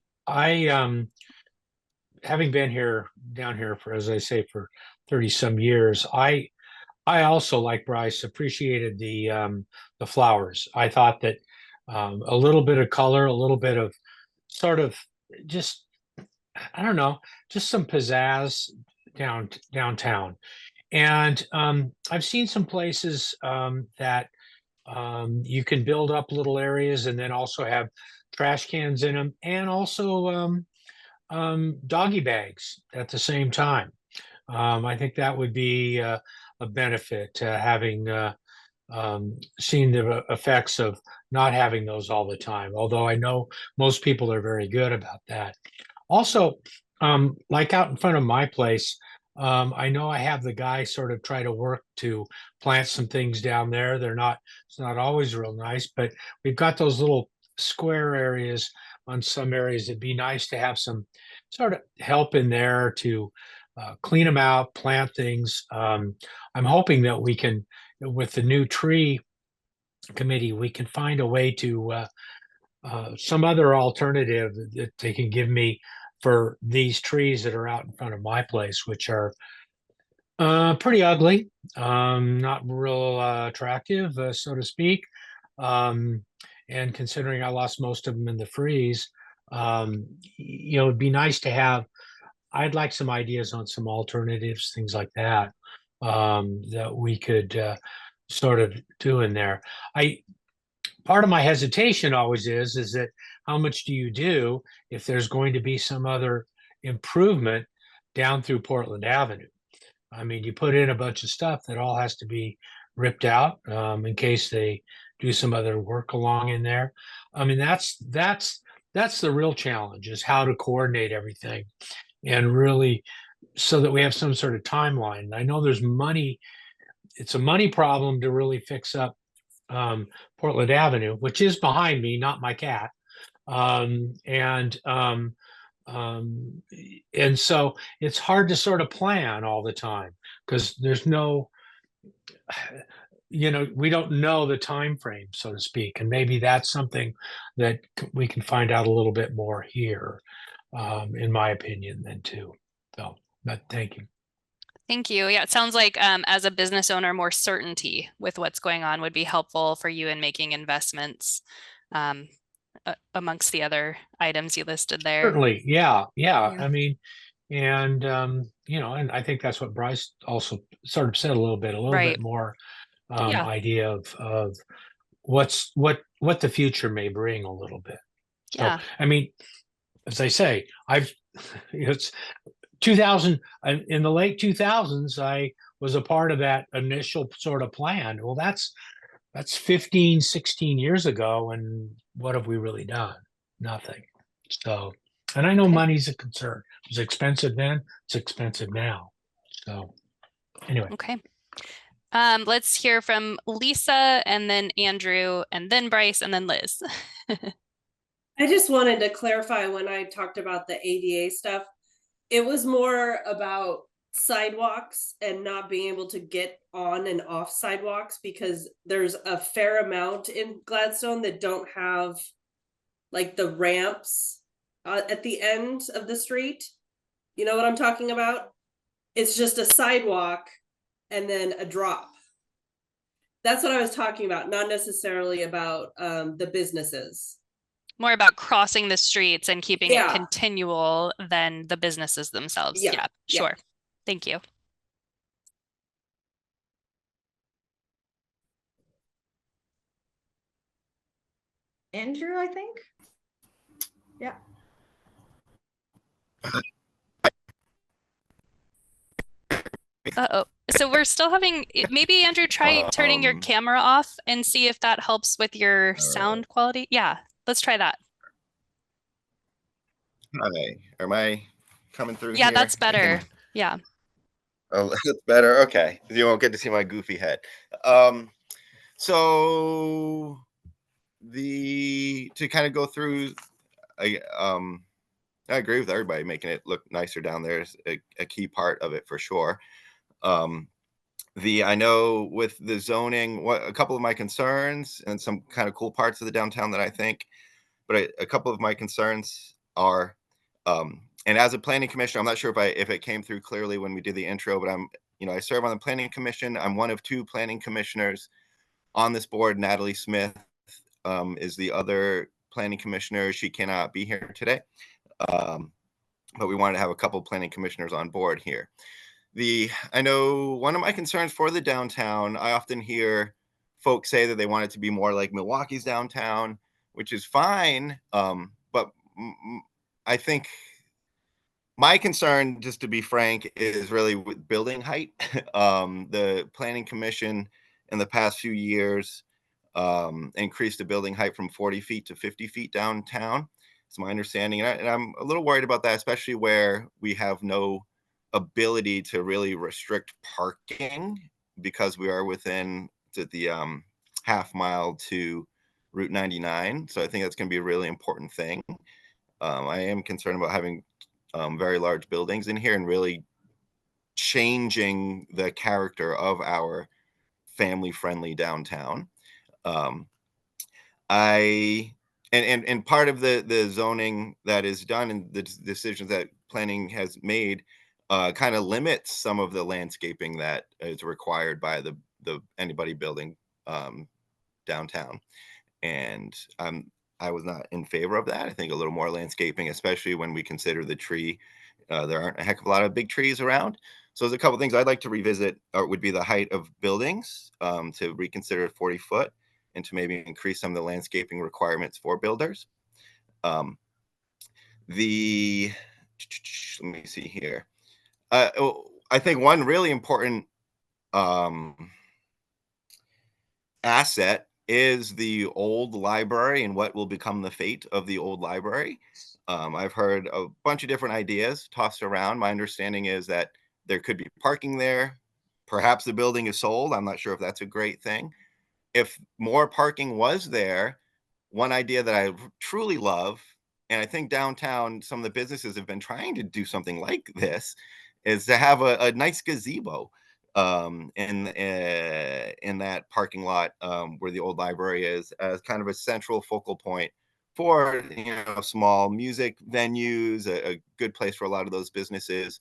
having been down here for, as I say, for 30 some years, I also, like Bryce, appreciated the flowers. I thought that a little bit of color, a little bit of sort of just, I don't know, just some pizzazz downtown. And I've seen some places that you can build up little areas and then also have trash cans in them, and also doggy bags at the same time. I think that would be a benefit, having seen the effects of not having those all the time, although I know most people are very good about that. Also, like out in front of my place, I know I have the guy sort of try to work to plant some things down there. It's not always real nice, but we've got those little square areas on some areas. It'd be nice to have some sort of help in there to clean them out, plant things. I'm hoping that we can, with the new tree committee, we can find a way to some other alternative that they can give me for these trees that are out in front of my place, which are pretty ugly, not real attractive, so to speak. And considering I lost most of them in the freeze, it'd be nice to have. I'd like some ideas on some alternatives, things like that, that we could sort of do in there. Part of my hesitation always is that how much do you do if there's going to be some other improvement down through Portland Avenue? I mean, you put in a bunch of stuff that all has to be ripped out in case they do some other work along in there. I mean, that's the real challenge, is how to coordinate everything and really so that we have some sort of timeline. I know there's money. It's a money problem to really fix up Portland Avenue, which is behind me, not my cat. Um, and um, and so it's hard to sort of plan all the time because there's no, we don't know the time frame, so to speak, and maybe that's something that we can find out a little bit more here, in my opinion, then too. So, but thank you. Thank you. Yeah, it sounds like as a business owner, more certainty with what's going on would be helpful for you in making investments amongst the other items you listed there. Certainly, yeah. Yeah. I mean, and and I think that's what Bryce also sort of said a little bit Right. more Yeah. idea of what the future may bring a little bit. Yeah. So, I mean, as I say, it's 2000 in the late 2000s. I was a part of that initial sort of plan. Well, that's 15, 16 years ago, and what have we really done? Nothing. So, and I know money's a concern. It was expensive then, it's expensive now. So anyway. Okay. Let's hear from Lisa and then Andrew and then Bryce and then Liz. I just wanted to clarify when I talked about the ADA stuff, it was more about sidewalks and not being able to get on and off sidewalks, because there's a fair amount in Gladstone that don't have like the ramps at the end of the street. You know what I'm talking about? It's just a sidewalk and then a drop. That's what I was talking about, not necessarily about the businesses. More about crossing the streets and keeping it Yeah. continual than the businesses themselves. Yeah. Yeah, Yeah. sure. Thank you. Andrew, I think. Yeah. Uh-oh. So we're still having, maybe Andrew, try turning your camera off and see if that helps with your sound quality. Yeah, let's try that. Hi, am I coming through Yeah, here? that's better. Yeah. Oh, that's better. Okay. You won't get to see my goofy head. So to kind of go through, I agree with everybody. Making it look nicer down there is a key part of it for sure. I know with the zoning, a couple of my concerns and some kind of cool parts of the downtown that I think, but a couple of my concerns are, and as a planning commissioner, I'm not sure if it came through clearly when we did the intro, but I serve on the planning commission. I'm one of two planning commissioners on this board. Natalie Smith is the other planning commissioner. She cannot be here today, but we wanted to have a couple planning commissioners on board here. I know one of my concerns for the downtown, I often hear folks say that they want it to be more like Milwaukee's downtown, which is fine. But I think my concern, just to be frank, is really with building height. The Planning Commission in the past few years increased the building height from 40 feet to 50 feet downtown. It's my understanding. And I'm a little worried about that, especially where we have no ability to really restrict parking because we are within the half mile to Route 99. So I think that's going to be a really important thing. I am concerned about having very large buildings in here and really changing the character of our family-friendly downtown. And part of the zoning that is done and the decisions that planning has made kind of limits some of the landscaping that is required by anybody building downtown. And I was not in favor of that. I think a little more landscaping, especially when we consider the tree. There aren't a heck of a lot of big trees around. So there's a couple things I'd like to revisit, would be the height of buildings, to reconsider 40 foot and to maybe increase some of the landscaping requirements for builders. Let me see here. I think one really important asset is the old library and what will become the fate of the old library. I've heard a bunch of different ideas tossed around. My understanding is that there could be parking there. Perhaps the building is sold. I'm not sure if that's a great thing. If more parking was there, one idea that I truly love, and I think downtown, some of the businesses have been trying to do something like this, is to have a nice gazebo in that parking lot where the old library is, as kind of a central focal point for small music venues, a good place for a lot of those businesses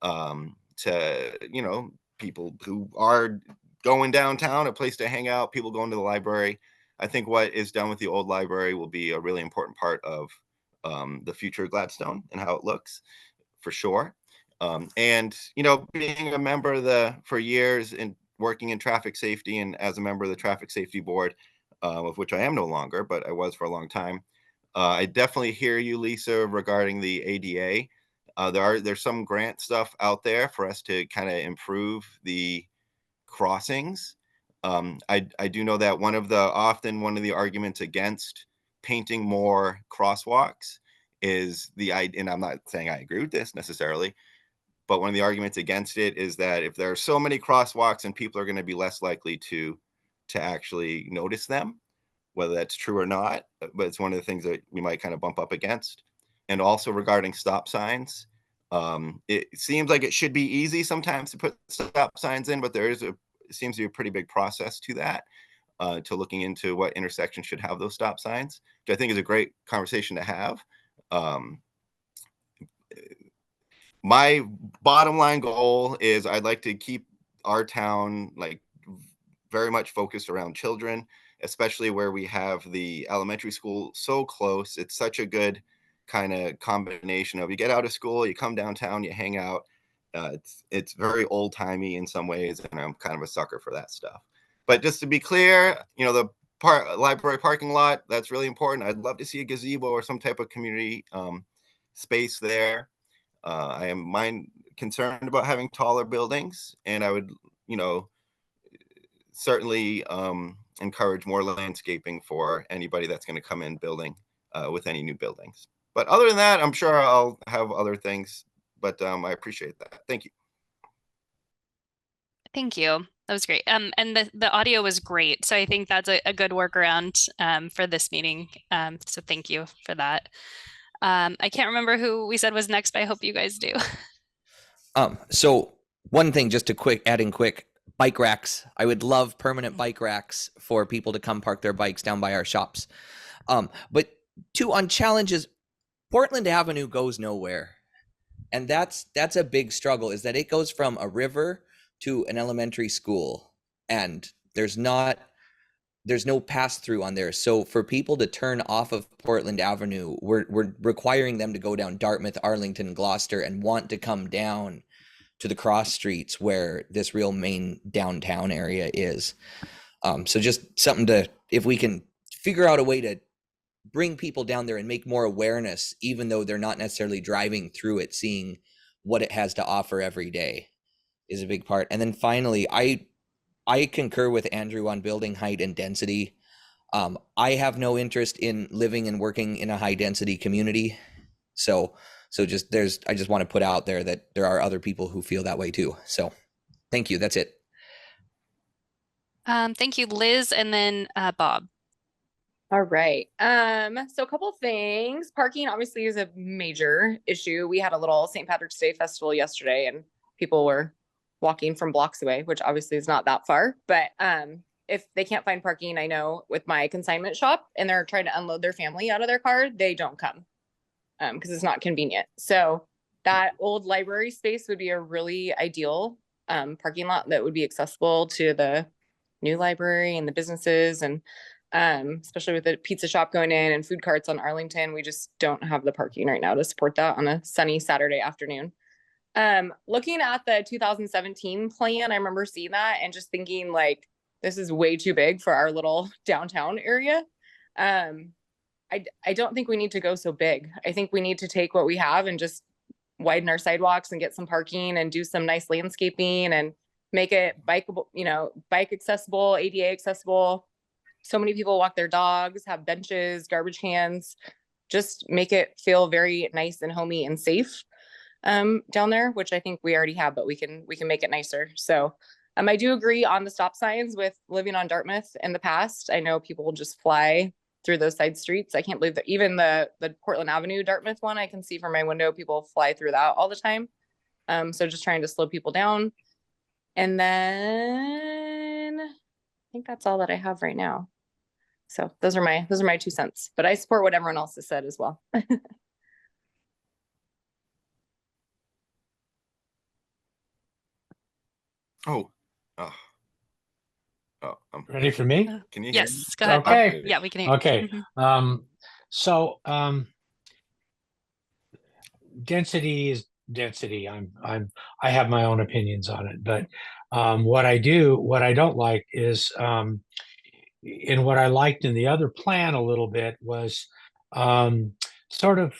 to people who are going downtown, a place to hang out, people going to the library. I think what is done with the old library will be a really important part of the future of Gladstone and how it looks, for sure. And being a member of for years and working in traffic safety, and as a member of the traffic safety board, of which I am no longer, but I was for a long time, I definitely hear you, Lisa, regarding the ADA. There's some grant stuff out there for us to kind of improve the crossings. I do know that one of the arguments against painting more crosswalks is and I'm not saying I agree with this necessarily, but one of the arguments against it is that if there are so many crosswalks, and people are going to be less likely to actually notice them, whether that's true or not, but it's one of the things that we might kind of bump up against. And also regarding stop signs, it seems like it should be easy sometimes to put stop signs in, but it seems to be a pretty big process to that, to looking into what intersections should have those stop signs, which I think is a great conversation to have. My bottom line goal is I'd like to keep our town very much focused around children, especially where we have the elementary school so close. It's such a good kind of combination of you get out of school, you come downtown, you hang out. It's very old timey in some ways, and I'm kind of a sucker for that stuff. But just to be clear, the library parking lot, that's really important. I'd love to see a gazebo or some type of community space there. I am concerned about having taller buildings, and I would, certainly encourage more landscaping for anybody that's going to come in building with any new buildings. But other than that, I'm sure I'll have other things, but I appreciate that. Thank you. Thank you. That was great. And the audio was great. So I think that's a good workaround for this meeting. So thank you for that. I can't remember who we said was next, but I hope you guys do. So one thing, just to adding quick, bike racks. I would love permanent bike racks for people to come park their bikes down by our shops. But two, on challenges, Portland Avenue goes nowhere. And that's a big struggle, is that it goes from a river to an elementary school, and there's no pass through on there. So for people to turn off of Portland Avenue, we're requiring them to go down Dartmouth, Arlington, Gloucester, and want to come down to the cross streets where this real main downtown area is. So just something if we can figure out a way to bring people down there and make more awareness, even though they're not necessarily driving through it, seeing what it has to offer every day is a big part. And then finally, I concur with Andrew on building height and density. I have no interest in living and working in a high density community. So I just want to put out there that there are other people who feel that way too. So thank you. That's it. Thank you, Liz, and then Bob. All right. So a couple things. Parking obviously is a major issue. We had a little St. Patrick's Day festival yesterday, and people were walking from blocks away, which obviously is not that far. But if they can't find parking, I know with my consignment shop and they're trying to unload their family out of their car, they don't come because it's not convenient. So that old library space would be a really ideal parking lot that would be accessible to the new library and the businesses, and especially with the pizza shop going in and food carts on Arlington. We just don't have the parking right now to support that on a sunny Saturday afternoon. Looking at the 2017 plan, I remember seeing that and just thinking this is way too big for our little downtown area. I don't think we need to go so big. I think we need to take what we have and just widen our sidewalks and get some parking and do some nice landscaping and make it bikeable, bike accessible, ADA accessible, so many people walk their dogs, have benches, garbage cans, just make it feel very nice and homey and safe down there, which I think we already have, but we can make it nicer. So I do agree on the stop signs. With living on Dartmouth in the past, I know people will just fly through those side streets. I can't believe that even the Portland Avenue Dartmouth one, I can see from my window, people fly through that all the time. So just trying to slow people down. And then I think that's all that I have right now. So those are my 2 cents, but I support what everyone else has said as well. Oh, Ready for me? Can you hear me? Yes, go ahead. Okay. Yeah, we can hear you. Okay. Mhm. So density is density. I have my own opinions on it, but what I don't like is and what I liked in the other plan a little bit was sort of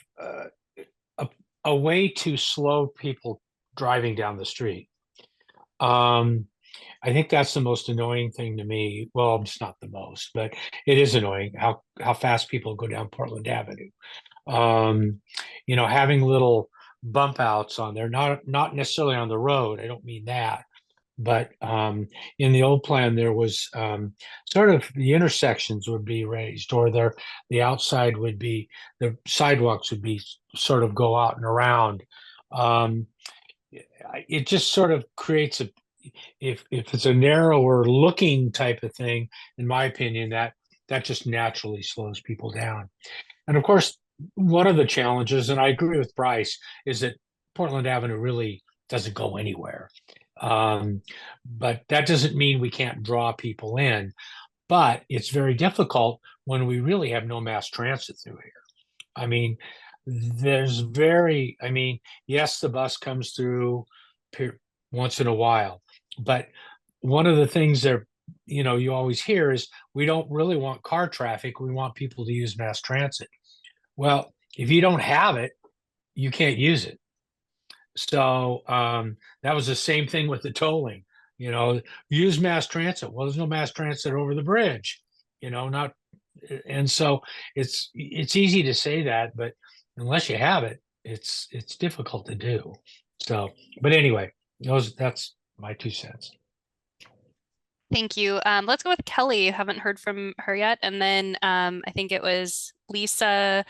a way to slow people driving down the street. I think that's the most annoying thing to me. Well, it's not the most, but it is annoying how fast people go down Portland Avenue. Having little bump outs on there, not necessarily on the road. I don't mean that, but in the old plan there was sort of the intersections would be raised, or the outside would be, the sidewalks would be sort of go out and around. It just sort of creates if it's a narrower looking type of thing, in my opinion, that just naturally slows people down. And of course, one of the challenges, and I agree with Bryce, is that Portland Avenue really doesn't go anywhere. But that doesn't mean we can't draw people in. But it's very difficult when we really have no mass transit through here. I mean, yes, the bus comes through once in a while, but one of the things that you always hear is we don't really want car traffic. We want people to use mass transit. Well, if you don't have it, you can't use it. So that was the same thing with the tolling. Use mass transit. Well, there's no mass transit over the bridge. Not, and so it's easy to say that, but unless you have it, it's difficult to do. So, but anyway, that's my 2 cents. Thank you. Let's go with Kelly. Haven't heard from her yet. And then I think it was Lisa,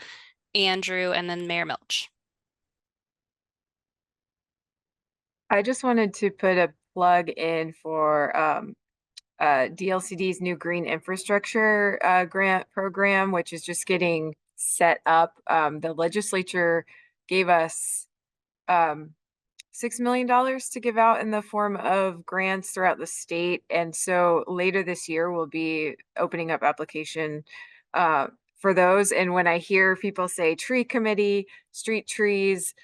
Andrew, and then Mayor Milch. I just wanted to put a plug in for DLCD's new green infrastructure grant program, which is just getting set up. The legislature gave us $6 million to give out in the form of grants throughout the state. And so later this year, we'll be opening up application for those. And when I hear people say tree committee, street trees,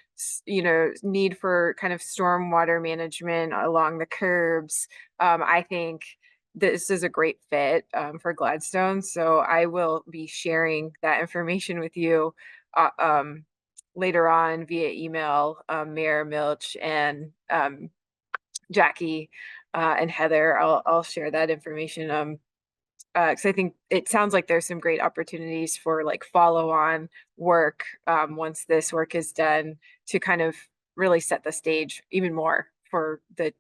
need for kind of stormwater management along the curbs, I think this is a great fit for Gladstone. So I will be sharing that information with you later on via email. Mayor Milch and Jackie and Heather, I'll share that information. Because I think it sounds like there's some great opportunities for like follow-on work once this work is done, to kind of really set the stage even more for the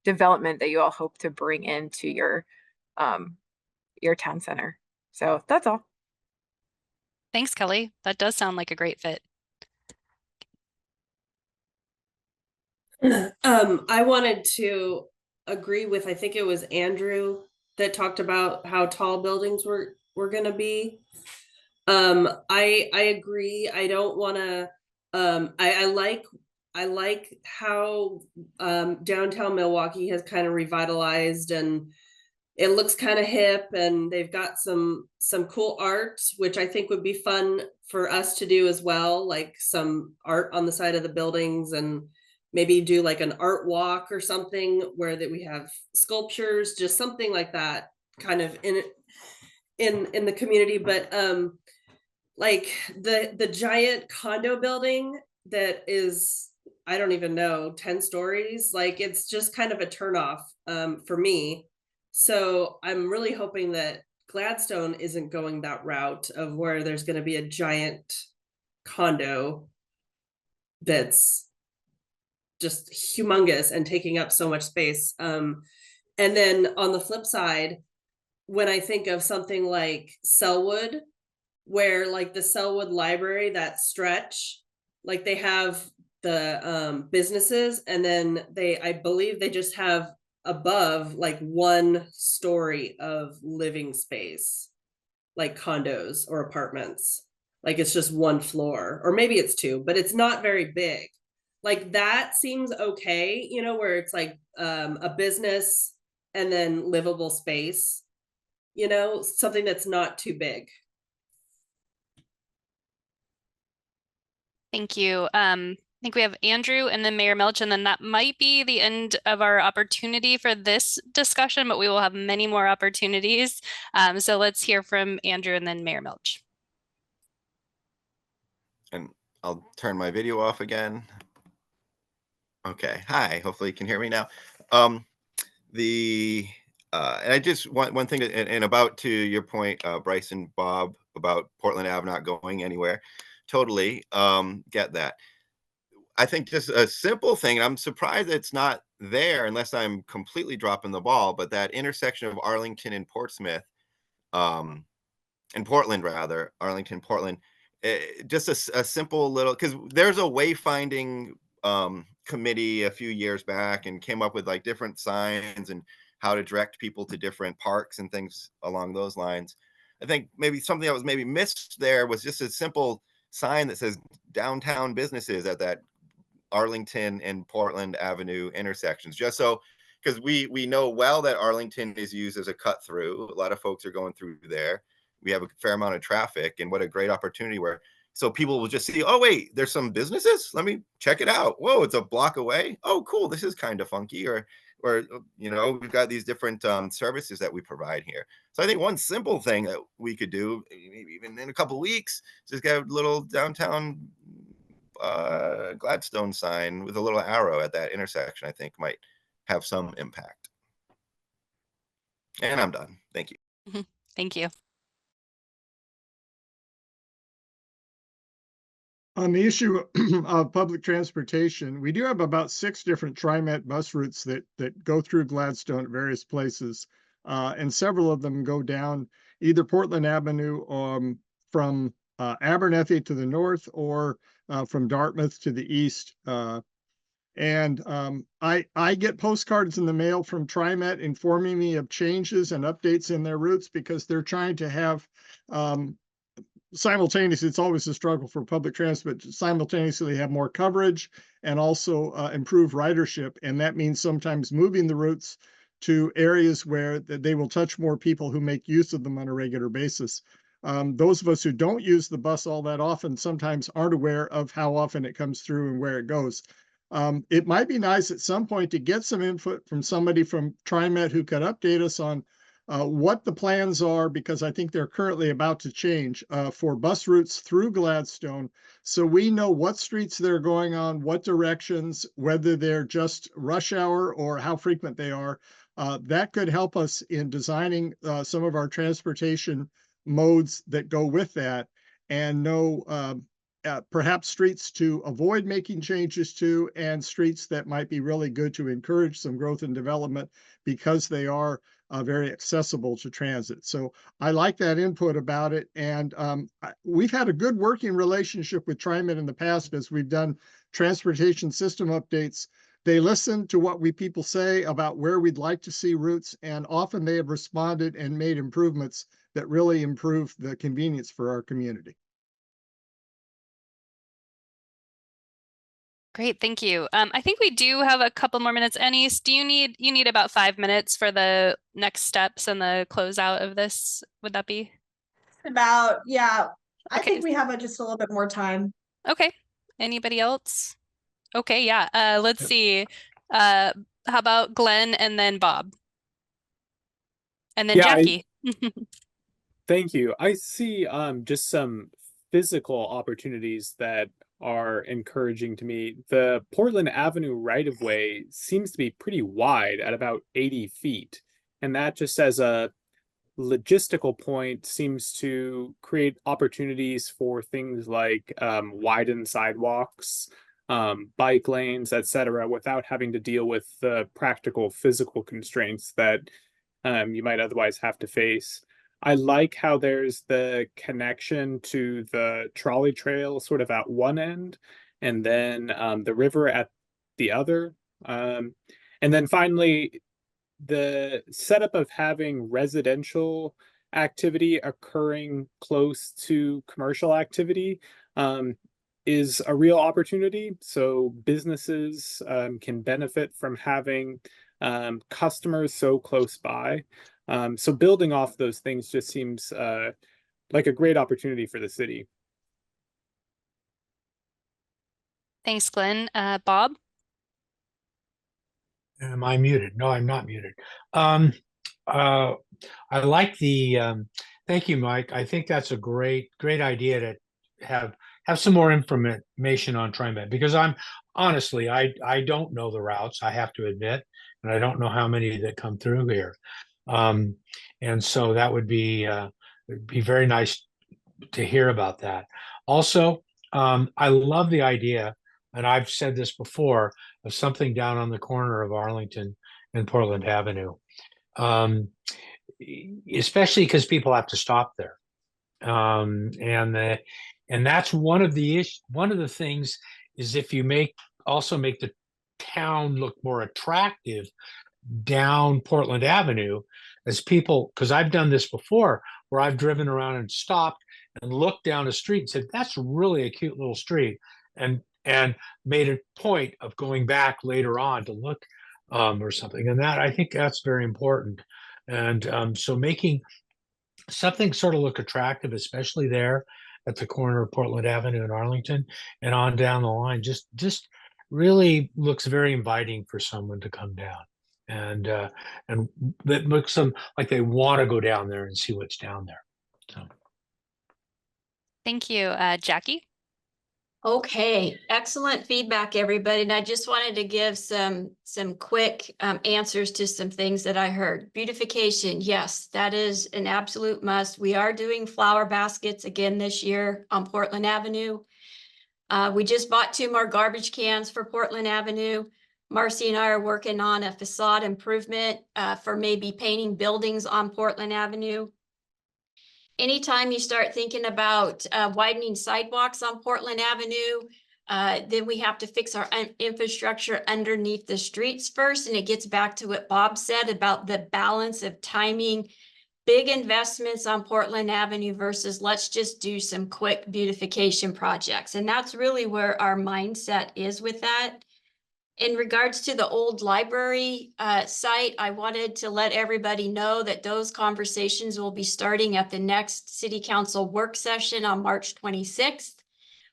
development that you all hope to bring into your town center. So that's all. Thanks, Kelly. That does sound like a great fit. I wanted to agree with, I think it was Andrew that talked about how tall buildings were going to be. I agree. I don't want to. I like how downtown Milwaukee has kind of revitalized, and it looks kind of hip, and they've got some cool art, which I think would be fun for us to do as well, like some art on the side of the buildings, and maybe do like an art walk or something where that we have sculptures, just something like that kind of in the community. But like the giant condo building that is, I don't even know, 10 stories, like it's just kind of a turnoff for me. So I'm really hoping that Gladstone isn't going that route of where there's going to be a giant condo that's just humongous and taking up so much space. And then on the flip side, when I think of something like Selwood, where like the Selwood Library, that stretch, like they have the businesses, and then I believe they just have above like one story of living space, like condos or apartments. Like it's just one floor, or maybe it's two, but it's not very big. Like that seems okay, you know, where it's like a business and then livable space, you know, something that's not too big. Thank you. I think we have Andrew and then Mayor Milch, and then that might be the end of our opportunity for this discussion, but we will have many more opportunities. So let's hear from Andrew and then Mayor Milch. And I'll turn my video off again. Okay, hi, hopefully you can hear me now. And I just want one thing, and about to your point, Bryce and Bob, about Portland Ave not going anywhere. Totally get that. I think just a simple thing, I'm surprised it's not there unless I'm completely dropping the ball, but that intersection of Arlington and Portsmouth, and Portland rather, Arlington, Portland, just a simple little, because there's a wayfinding committee a few years back and came up with like different signs and how to direct people to different parks and things along those lines. I think maybe something that was maybe missed there was just a simple sign that says downtown businesses at that Arlington and Portland Avenue intersections, just so, because we know well that Arlington is used as a cut through. A lot of folks are going through there. We have a fair amount of traffic, and what a great opportunity where so people will just see, oh wait, there's some businesses. Let me check it out. Whoa, it's a block away. Oh, cool. This is kind of funky. Or you know, we've got these different services that we provide here. So I think one simple thing that we could do, maybe even in a couple of weeks, just get a little downtown Gladstone sign with a little arrow at that intersection. I think might have some impact. And I'm done. Thank you. Thank you. On the issue of public transportation, we do have about 6 different TriMet bus routes that go through Gladstone at various places. And several of them go down either Portland Avenue from Abernethy to the north, or from Dartmouth to the east. And I get postcards in the mail from TriMet informing me of changes and updates in their routes, because they're trying to have simultaneously, it's always a struggle for public transport to simultaneously have more coverage and also improve ridership. And that means sometimes moving the routes to areas where they will touch more people who make use of them on a regular basis. Those of us who don't use the bus all that often sometimes aren't aware of how often it comes through and where it goes. It might be nice at some point to get some input from somebody from TriMet who could update us on what the plans are, because I think they're currently about to change for bus routes through Gladstone. So we know what streets they're going on, what directions, whether they're just rush hour or how frequent they are. That could help us in designing some of our transportation modes that go with that, and know perhaps streets to avoid making changes to, and streets that might be really good to encourage some growth and development because they are very accessible to transit. So I like that input about it. And we've had a good working relationship with TriMet in the past as we've done transportation system updates. They listen to what we people say about where we'd like to see routes, and often they have responded and made improvements that really improve the convenience for our community. Great, thank you. I think we do have a couple more minutes. Anise, do you need about 5 minutes for the next steps and the closeout of this? Would that be? Yeah. I Okay. think we have just a little bit more time. Okay. Anybody else? Okay, yeah. Let's see. How about Glenn and then Bob? And then Jackie. Thank you. I see just some physical opportunities that are encouraging to me. The Portland Avenue right-of-way seems to be pretty wide at about 80 feet. And that just as a logistical point seems to create opportunities for things like widened sidewalks, bike lanes, etc., without having to deal with the practical physical constraints that you might otherwise have to face. I like how there's the connection to the trolley trail sort of at one end, and then the river at the other. And then finally, the setup of having residential activity occurring close to commercial activity is a real opportunity. So businesses can benefit from having customers so close by. So building off those things just seems like a great opportunity for the city. Thanks, Glenn. Bob? Am I muted? No, I'm not muted. I like the, thank you, Mike. I think that's a great idea to have some more information on TriMet, because honestly, I don't know the routes, I have to admit, and I don't know how many that come through here. And so that would be very nice to hear about that. Also, I love the idea, and I've said this before, of something down on the corner of Arlington and Portland Avenue, especially because people have to stop there. And that's one of the things is, if you also make the town look more attractive down Portland Avenue, as people, because I've done this before, where I've driven around and stopped and looked down a street and said, that's really a cute little street, and made a point of going back later on to look or something. And that, I think that's very important. And so making something sort of look attractive, especially there at the corner of Portland Avenue and Arlington and on down the line, just really looks very inviting for someone to come down. And that looks them like they want to go down there and see what's down there. So. Thank you. Jackie? Okay, excellent feedback, everybody. And I just wanted to give some quick answers to some things that I heard. Beautification, yes, that is an absolute must. We are doing flower baskets again this year on Portland Avenue. We just bought 2 more garbage cans for Portland Avenue. Marcy and I are working on a facade improvement for maybe painting buildings on Portland Avenue. Anytime you start thinking about widening sidewalks on Portland Avenue, then we have to fix our infrastructure underneath the streets first. And it gets back to what Bob said about the balance of timing big investments on Portland Avenue versus let's just do some quick beautification projects. And that's really where our mindset is with that. In regards to the old library site, I wanted to let everybody know that those conversations will be starting at the next City Council work session on March 26th.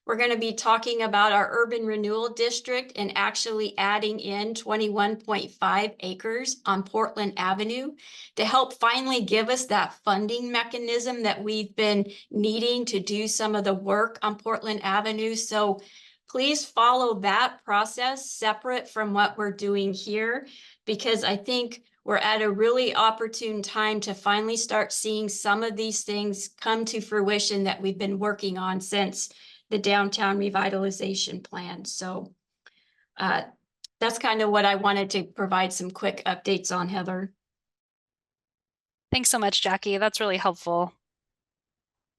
We're going to be talking about our urban renewal district and actually adding in 21.5 acres on Portland Avenue to help finally give us that funding mechanism that we've been needing to do some of the work on Portland Avenue. So please follow that process separate from what we're doing here, because I think we're at a really opportune time to finally start seeing some of these things come to fruition that we've been working on since the downtown revitalization plan. So that's kind of what I wanted to provide some quick updates on, Heather. Thanks so much, Jackie. That's really helpful.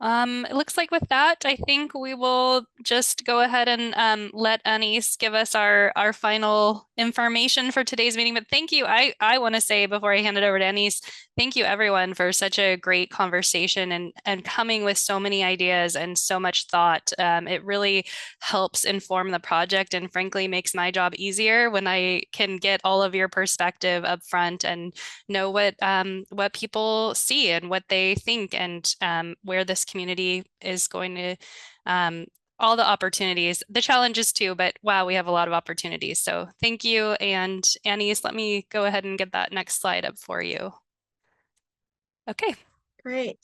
It looks like with that, I think we will just go ahead and let Anais give us our final information for today's meeting. But thank you. I want to say before I hand it over to Anais, thank you everyone for such a great conversation and coming with so many ideas and so much thought. It really helps inform the project and frankly makes my job easier when I can get all of your perspective up front and know what people see and what they think and where this community is going to all the opportunities, the challenges too, but wow, we have a lot of opportunities. So thank you. And Anais, let me go ahead and get that next slide up for you. Okay. Great.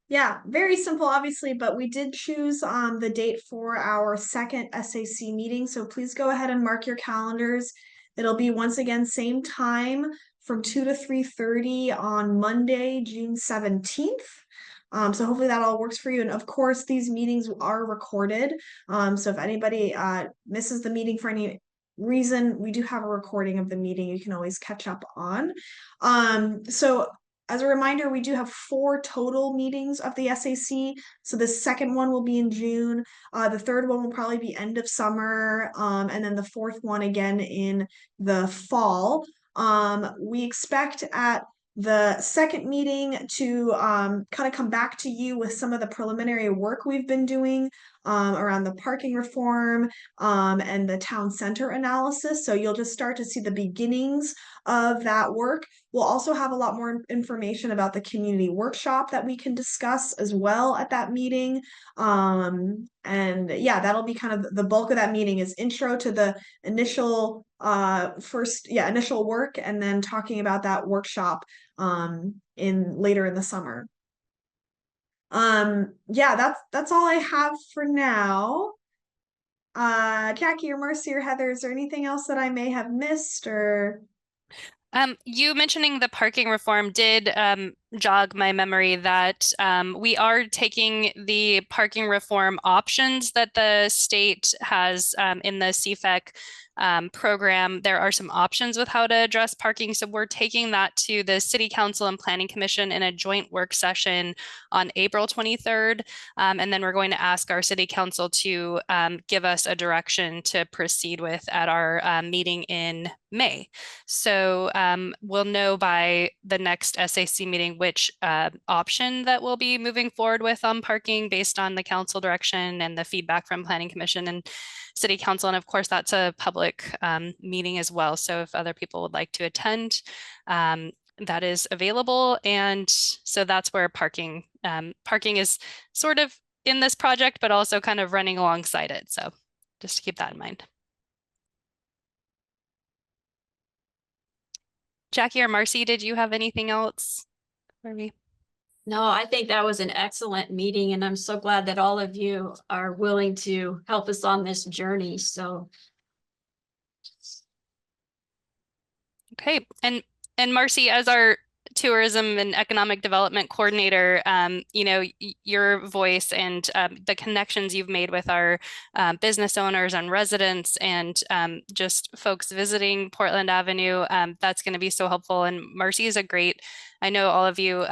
Yeah, very simple, obviously, but we did choose the date for our second SAC meeting. So please go ahead and mark your calendars. It'll be once again, same time from 2 to 3:30 on Monday, June 17th. So hopefully that all works for you. And of course, these meetings are recorded. So if anybody misses the meeting for any reason, we do have a recording of the meeting you can always catch up on. So as a reminder, we do have 4 total meetings of the SAC. So the second one will be in June. The third one will probably be end of summer. And then the fourth one again in the fall. We expect at the second meeting to kind of come back to you with some of the preliminary work we've been doing around the parking reform and the town center analysis. So you'll just start to see the beginnings of that work. We'll also have a lot more information about the community workshop that we can discuss as well at that meeting. And yeah, that'll be kind of the bulk of that meeting is intro to the initial initial work, and then talking about that workshop in later in the summer. Yeah, that's all I have for now. Jackie or Marcy or Heather, is there anything else that I may have missed or? You mentioning the parking reform did jog my memory that we are taking the parking reform options that the state has in the CFEC program. There are some options with how to address parking. So we're taking that to the City Council and Planning Commission in a joint work session on April 23rd. And then we're going to ask our City Council to give us a direction to proceed with at our meeting in May. So we'll know by the next SAC meeting which option that we'll be moving forward with on parking based on the council direction and the feedback from Planning Commission and City Council. And of course, that's a public meeting as well. So if other people would like to attend, that is available. And so that's where parking is sort of in this project, but also kind of running alongside it. So just to keep that in mind. Jackie or Marcy, did you have anything else for me? No, I think that was an excellent meeting, and I'm so glad that all of you are willing to help us on this journey. So. Okay, and Marcy, as our tourism and economic development coordinator, you know, your voice and the connections you've made with our business owners and residents and just folks visiting Portland Avenue, that's going to be so helpful. And Marcy is I know all of you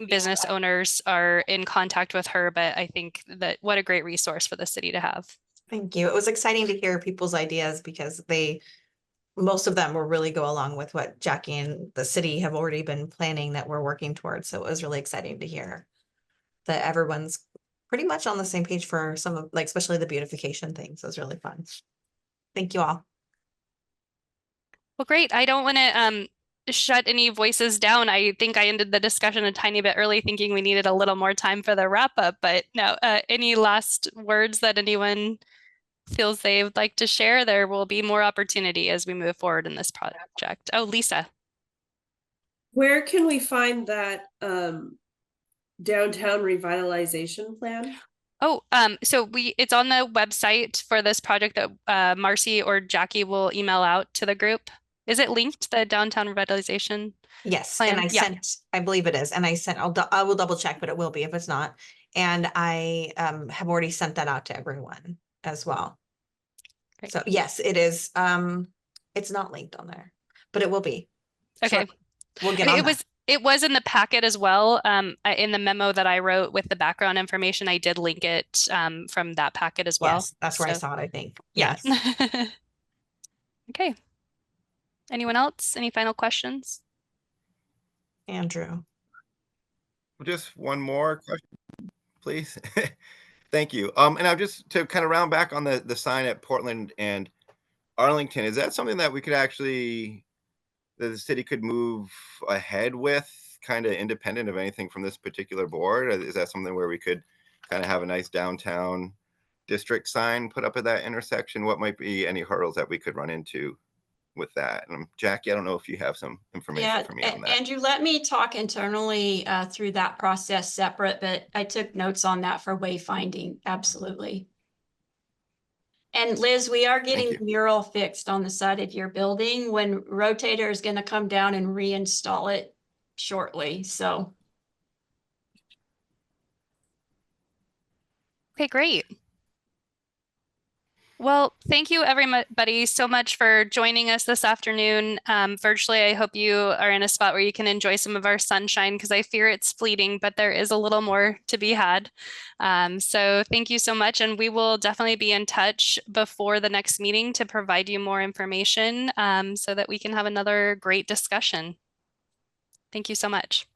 business owners are in contact with her, but I think that what a great resource for the city to have. Thank you. It was exciting to hear people's ideas because most of them will really go along with what Jackie and the city have already been planning that we're working towards. So it was really exciting to hear that everyone's pretty much on the same page for some of, like, especially the beautification things. So it was really fun. Thank you all. Well, great. I don't want to shut any voices down. I think I ended the discussion a tiny bit early, thinking we needed a little more time for the wrap up, but no, any last words that anyone feels they would like to share? There will be more opportunity as we move forward in this project. Oh, Lisa. Where can we find that downtown revitalization plan? Oh, so it's on the website for this project that Marcy or Jackie will email out to the group. Is it linked, the downtown revitalization? Yes, plan? and I believe it is, and I will double check, but it will be if it's not. And I have already sent that out to everyone as well. Great. So yes, it is. It's not linked on there, but it will be. Okay. So we'll get on that. It was in the packet as well. In the memo that I wrote with the background information, I did link it from that packet as well. Yes, that's where I saw it, I think. Yeah. Yes. Okay. Anyone else? Any final questions? Andrew. Just one more question, please. Thank you. And I'm just to kind of round back on the sign at Portland and Arlington. Is that something that we could actually, that the city could move ahead with, kind of independent of anything from this particular board? Is that something where we could kind of have a nice downtown district sign put up at that intersection? What might be any hurdles that we could run into with that? And Jackie, I don't know if you have some information for me on that. Andrew, let me talk internally through that process separate, but I took notes on that for wayfinding. Absolutely. And Liz, we are getting you. the mural fixed on the side of your building. When Rotator is going to come down and reinstall it shortly. So. Okay, great. Well, thank you everybody so much for joining us this afternoon. Virtually, I hope you are in a spot where you can enjoy some of our sunshine because I fear it's fleeting, but there is a little more to be had. So thank you so much. And we will definitely be in touch before the next meeting to provide you more information so that we can have another great discussion. Thank you so much.